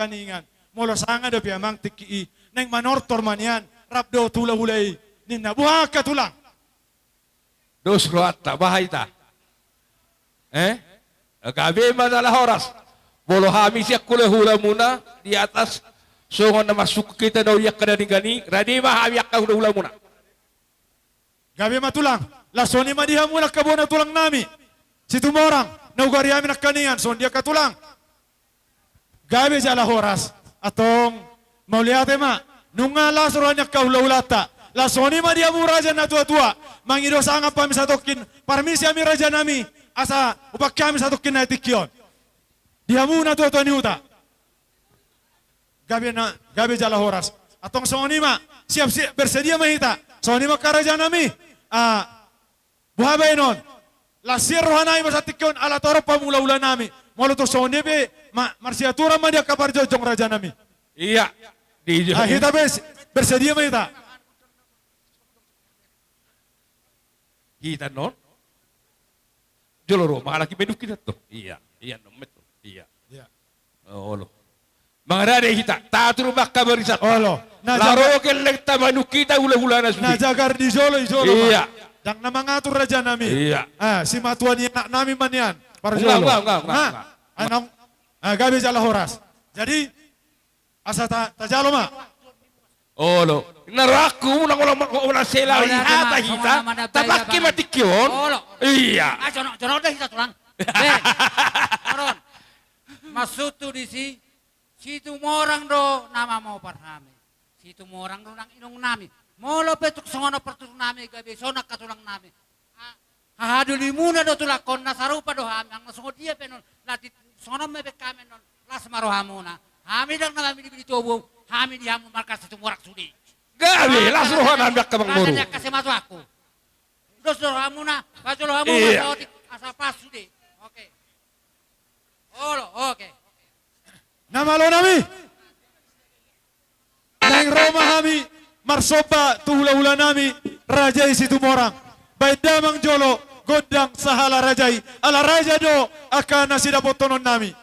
S1: kaningan. Molo sanga do piamang tiki neng manortor manian rabdo tula hulai ninna buhaka tulang.
S7: Dos roata bahita. Gabi madalah horas. Bolo hami siya kule hula muna di atas. So na masuk kita daw yak kada gani. Radi mah hami yak hula muna.
S1: Gabi matulang. Lasoni madiha muna kabona tulang nami. Situ morang naugari amin nakkaningan son dia katulang. Gabi jala horas atong mauliate ma nunga lasoronya kaula-ulata. Lasoni madiha muraja na tua-tua. Mangido sanga pami satokin parmisi ami raja nami asa upak kami satokin na tikyon. Dia muna tua-tua niuta. Gabi jala horas. Atong soni ma siap-siap bersedia mahita. Soni ma karaja nami. Buhabay nun. Lasir rohanay masatikyon ala toro pamula-ula nami. Molo to soni be marsiatura man dia kabar jojong raja nami.
S7: Iya. Di
S1: Hita bersedia mahita.
S7: Kita non. Joloro makalaki beduk kita tuh. Iya, iya nomet tuh. Iya.
S1: Iya.
S7: Oh lo. Mangada kita taturu bakka berisat.
S1: Olo.
S7: Laro kelek tamanu kita hula-hula na sudi.
S1: Najagar di Jolo.
S7: Iya.
S1: Dang na mangatur raja nami.
S7: Iya.
S1: Si matuan anak nami man yan. Para
S7: Enggak,
S1: Jolo.
S7: enggak.
S1: Anong gabi jala horas. Jadi asa tajalo ma.
S7: Oh lo. Naraku ulang sela
S3: Wala
S7: hata
S3: naman,
S7: kita.
S3: wala naman,
S7: Tabaki
S3: abay,
S7: matikyon.
S3: Olo.
S7: Iya.
S3: Jono dah kita tulang. Karon. Masutu di situ morang do nama mo parhami. Situ morang do nang inong nami. Molo petuk songono pertuk nami gabi sonak katulang nami. Hahaduli muna do tulakon nasarupa do hami ang nasungod dia penon lati songono mebek kami non las marohamuna. Hami dang nami di tubuh. Hami di hamu markas situ morak sudi.
S7: Gabi, langsung rohanan bakka bang muru.
S3: Katanya kasih matu aku. Terus rohamuna, baca rohamuna
S7: Iya.
S3: asal pas sudi. Oke. Olo, oke.
S1: Nama lo nami. Neng Roma hami. Marsoba tuhula-hula nami. Rajai situ morang. Baik damang Jolo. Godang sahala rajai. Ala raja do. Akan nasida potonon nami.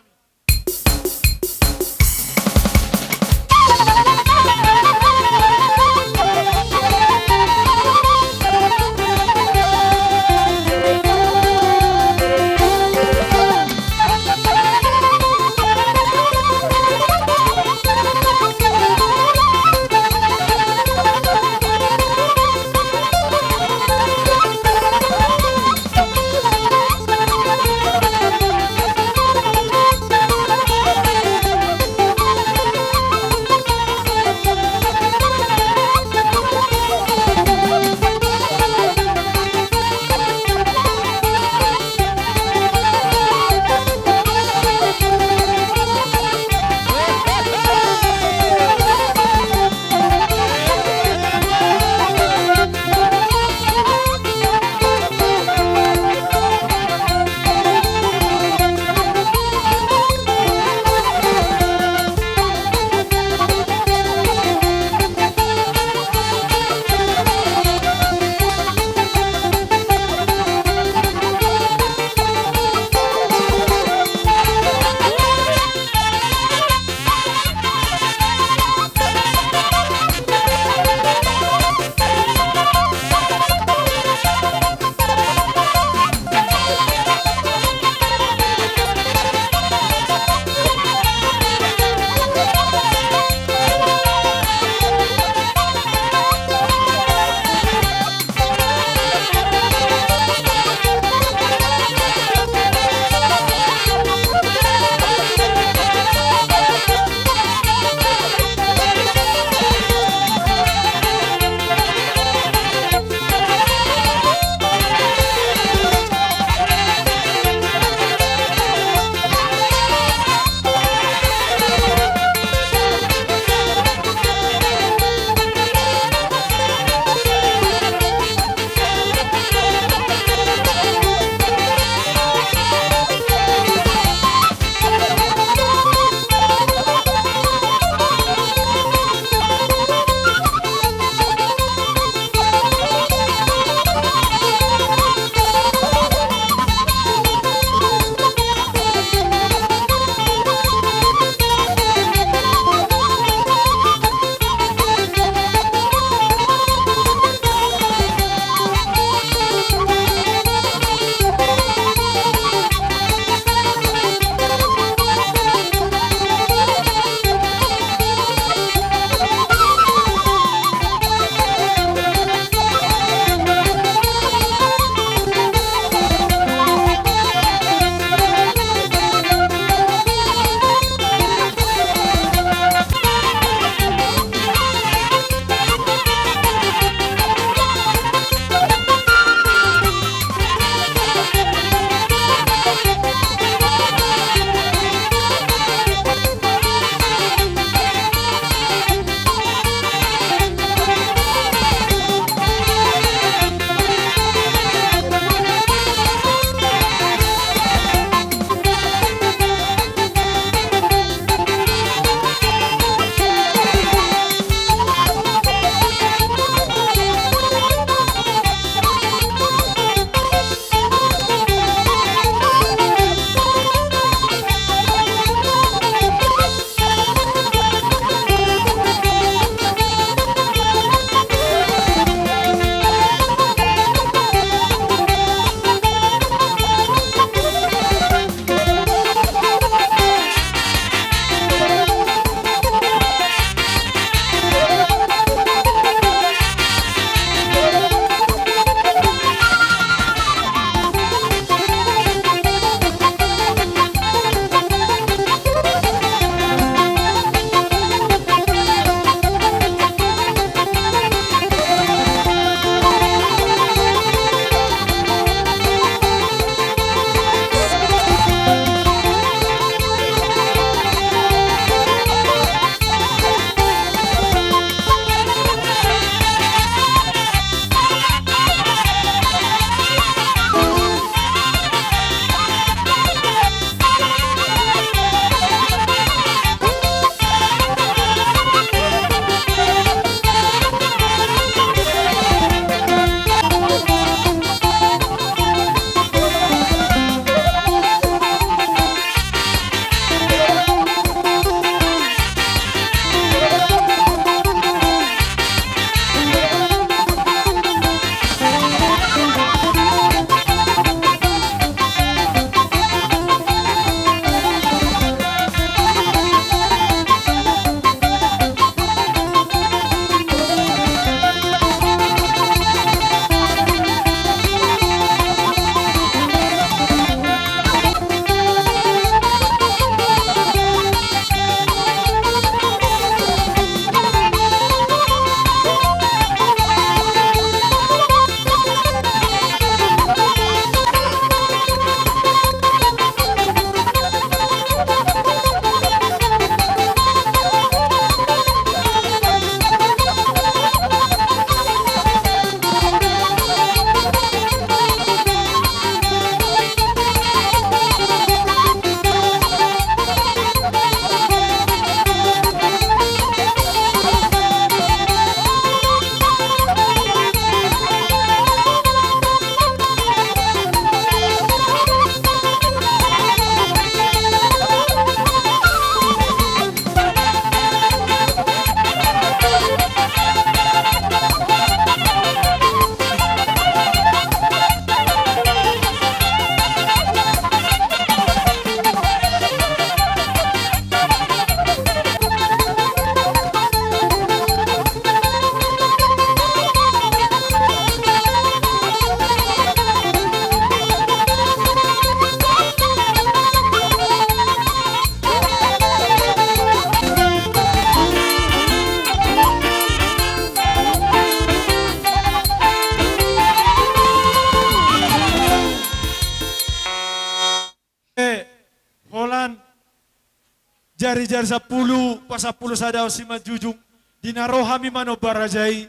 S1: jari-jari 10 pas 10 sadaw si majujung dinarohami mano barajai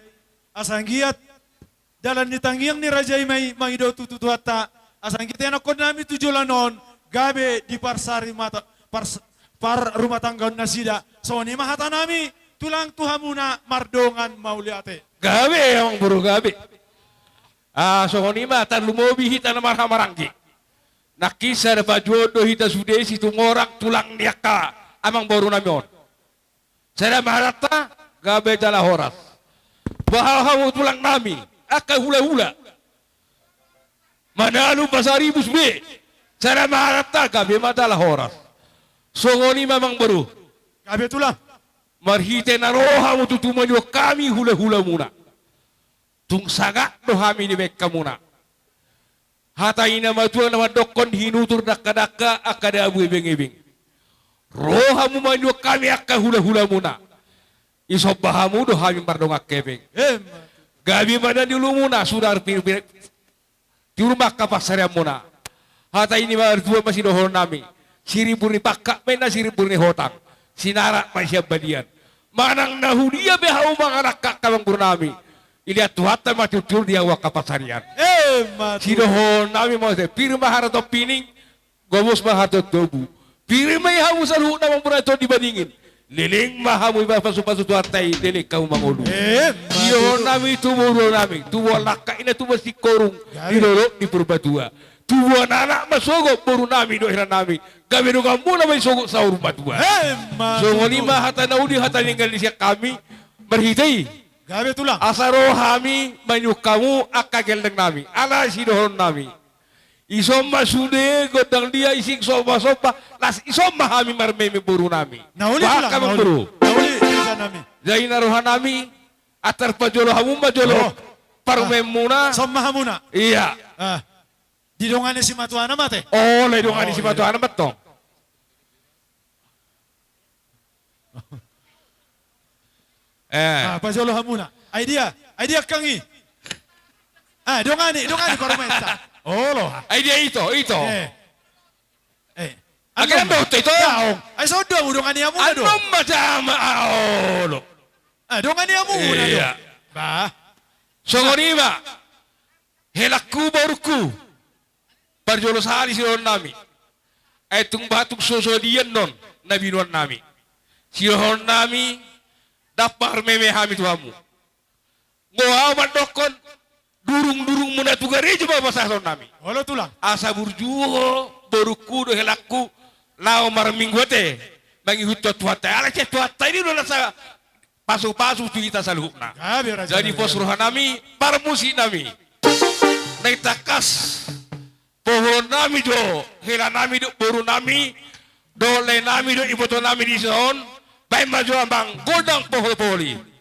S1: asanggiat dalam ditanggiang ni rajai mai do tutu hatta asanggiat anak kon nami tujulanon gabe di parsari mata par rumah tangga nasida so ni mahata nami tulang tuhamuna mardongan mauliate
S7: Gabe yang buru gabe. So ni mata lumobi hita na marhamaranggi. Nakisa na pajodo hita sudesi tungorak tulang niaka amang baru namion. Saya maharata gabe jala horas. Bahal tulang nami aka hula-hula. Manalu pasari busbe. Saya maharata gabe madala horas. Songoni memang baru.
S1: gabe tulang
S7: Marhite na roha mo tutumanyo kami hula-hula muna. Tung saga do kami ni Mekka muna. Hatai na matuan na madokon hinutur daka-daka akada abu ibing-ibing. Roha mo manyo kami akka hula-hula muna. Isobahamu do kami mardongak kebing. Gabi badan dulu muna sudar pir-pir. Di rumah kapasarya muna. Hatai ni martua masih dohon nami. Siripur ni pakak mena siripur ni hotang. Sinara masih badian. Manang nahudia behau mangarakak kamang burnami. Ilihat tuhata matutur dia wakapasarian. Sidohon nami mau se pir maharato pining gomos maharato dobu. Pir mai hamu salu na mamburato dibandingin. Liling mahamu iba pasu-pasu tuatai liling kau mangolu. Sidohon nami tumuro nami. Tuwa laka ina tuwa si korung. Didorok di purbatua. Tuwa anak masogo baru nami dohiran nami. Kami doga mula may sogo sa urbatua. So ngolima hata naudi hata ninggal di siya kami berhitai.
S1: gabe tulang
S7: Asaro kami manyuk kamu akageldeng nami. Ala sidohon nami. Isom masude godang dia isik sopa-sopa. Las isom mahami marmeme buru nami.
S1: nauli tulang
S7: Baka buru.
S1: nauli desa nami
S7: Jadi naruhan nami. Atar pajolo hamu majolo. Parumem muna.
S1: sommahamuna
S7: Iya.
S1: didongane si matuana mate
S7: Oh, ledong ani si batu anak betong.
S1: pajolo hamuna idea kangi dongani korometa lo
S7: Idea itu. Akhirnya
S1: Anom.
S7: betul itu.
S1: Daong. Ay sodo mo dongani hamuna do.
S7: Anong madama aolo?
S1: Dongani hamuna do.
S7: Iya.
S1: Ba.
S7: Songonima. Helakku baruku. Parjolo sehari sihon nami. Tung batuk sosodian non. Nabi non nami. Sihon nami. Dapar meme hami tuamu. Ngoaw mandokon. Durung-durung muna tugarejo babasa son nami.
S1: Olo tulang.
S7: Asa burjuho. Baruku do helakku. Lao marmingwate. Bangi hutot tuata. Ala cek tuata ini udah nasa. Pasu-pasu kita salukna.
S1: Gabe raja.
S7: Jadi posruhan nami. Parmusi nami. Naitakas. Pohon nami do. Hela nami do. Boru nami. Dole nami do. Iboto nami di son. Baik maju ambang. Godang pohon-poholi.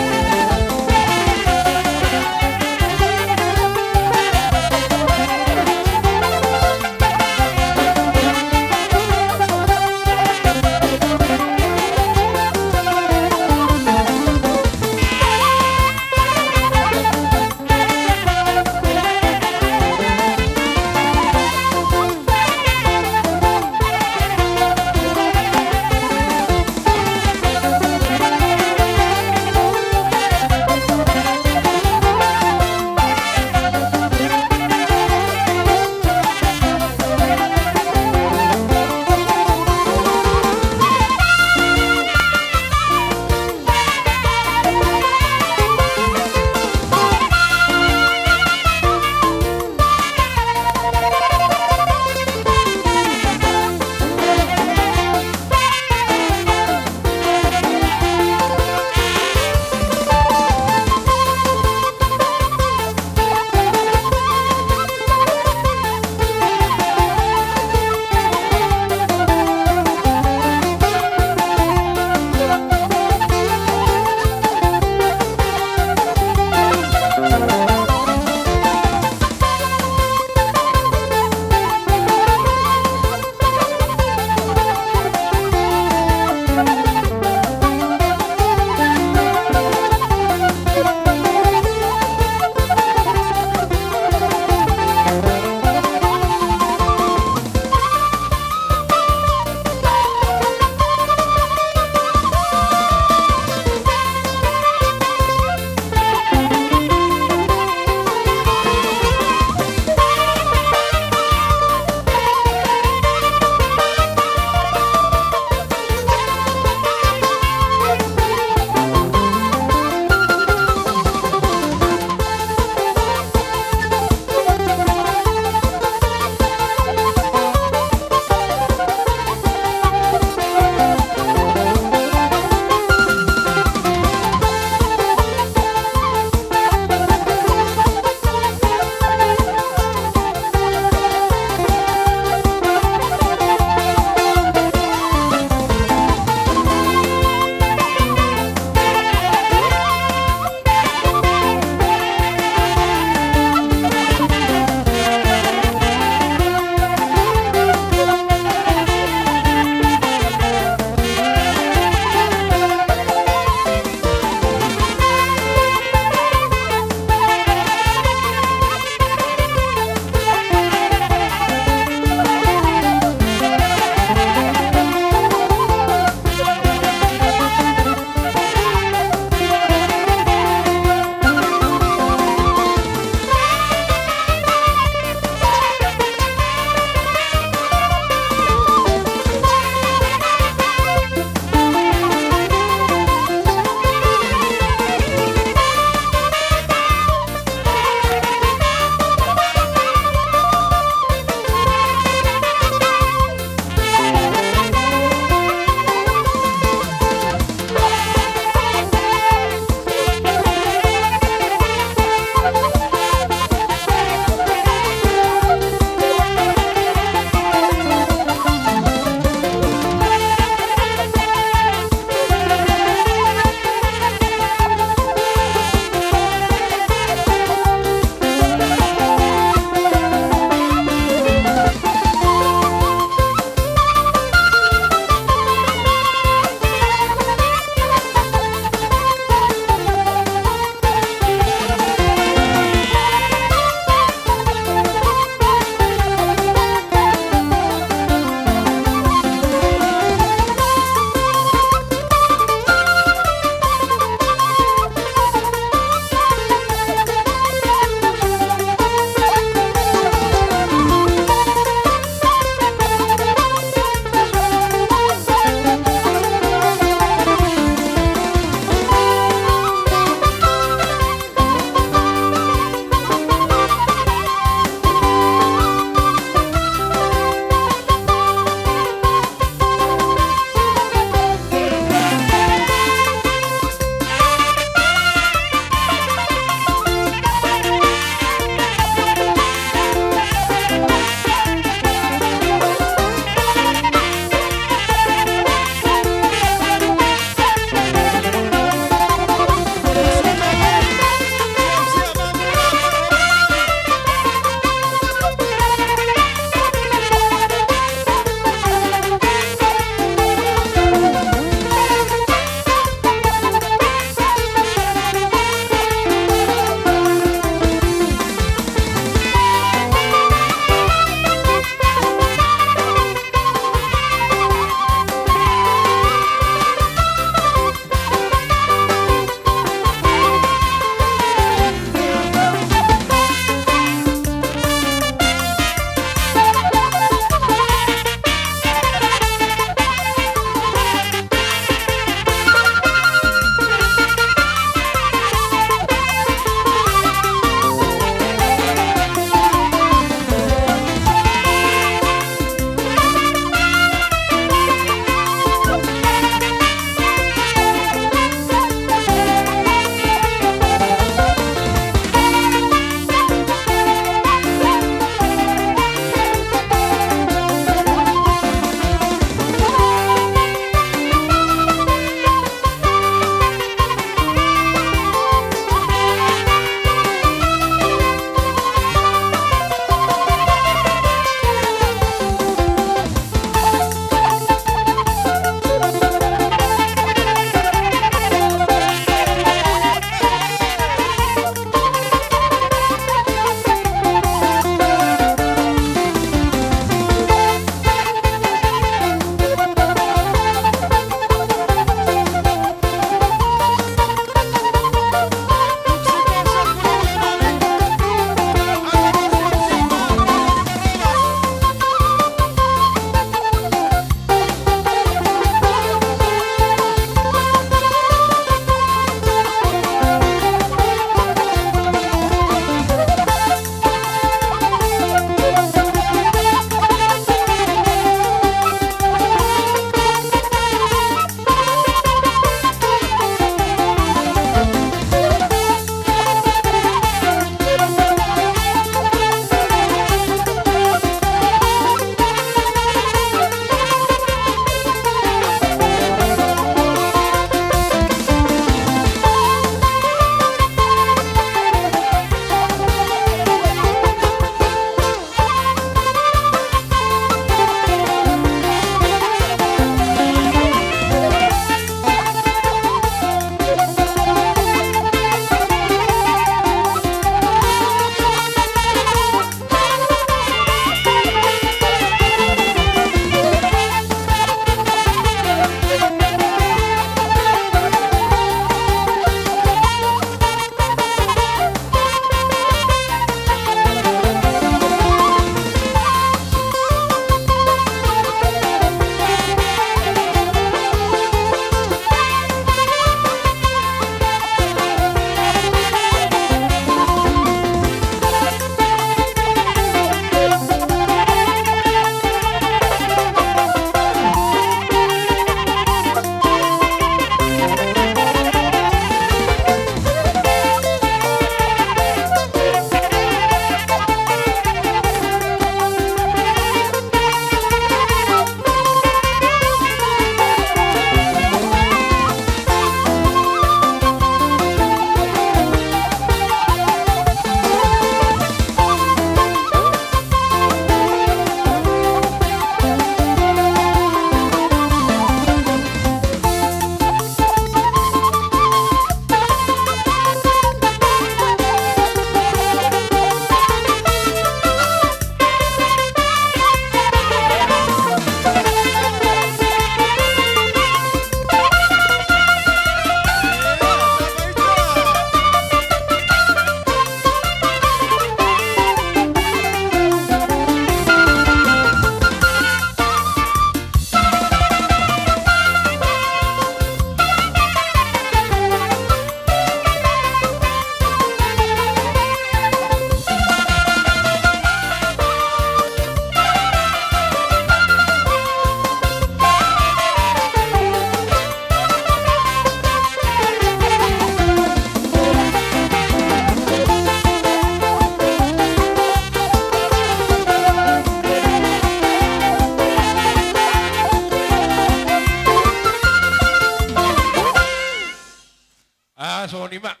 S7: So ni mak.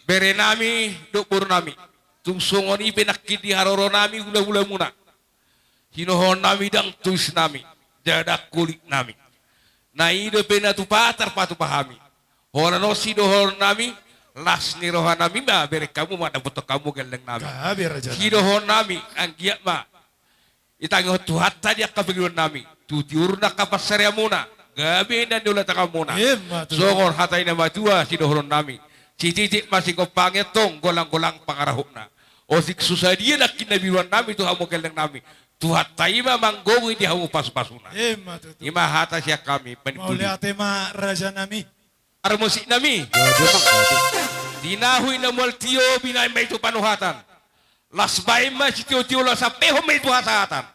S7: Bere nami, dok buru nami. Tung songoni penakit di haroro nami hula-hula muna. Hinohon nami dang tuis nami. Jadak kulit nami. Na ido penatu patar patu pahami. Horano si dohor nami. Las ni rohan nami ma. Bere kamu ma dapat kamu geleng nami.
S1: Gabi raja.
S7: Hidohon nami. Anggiat ma. Itangi tuhat tadi akabiluan nami. Tutiur na kapasarya muna. Gabi na nula taka muna. Songor hatay na matua si dohon nami. Cicicik masih kau pangetong golang-golang pangarahuk na. Osik susah dia nak kinabiruan nami tu hamu keleng nami. Tuhat taima manggowi di hamu pas-pasuna. Ima hata siya kami
S1: Mau
S7: penipuli.
S1: lihat tema raja nami.
S7: Armusik nami. Dinahui na multio binay may tu panuhatan. Las baima si tio-tio la sa peho may tu hasatan.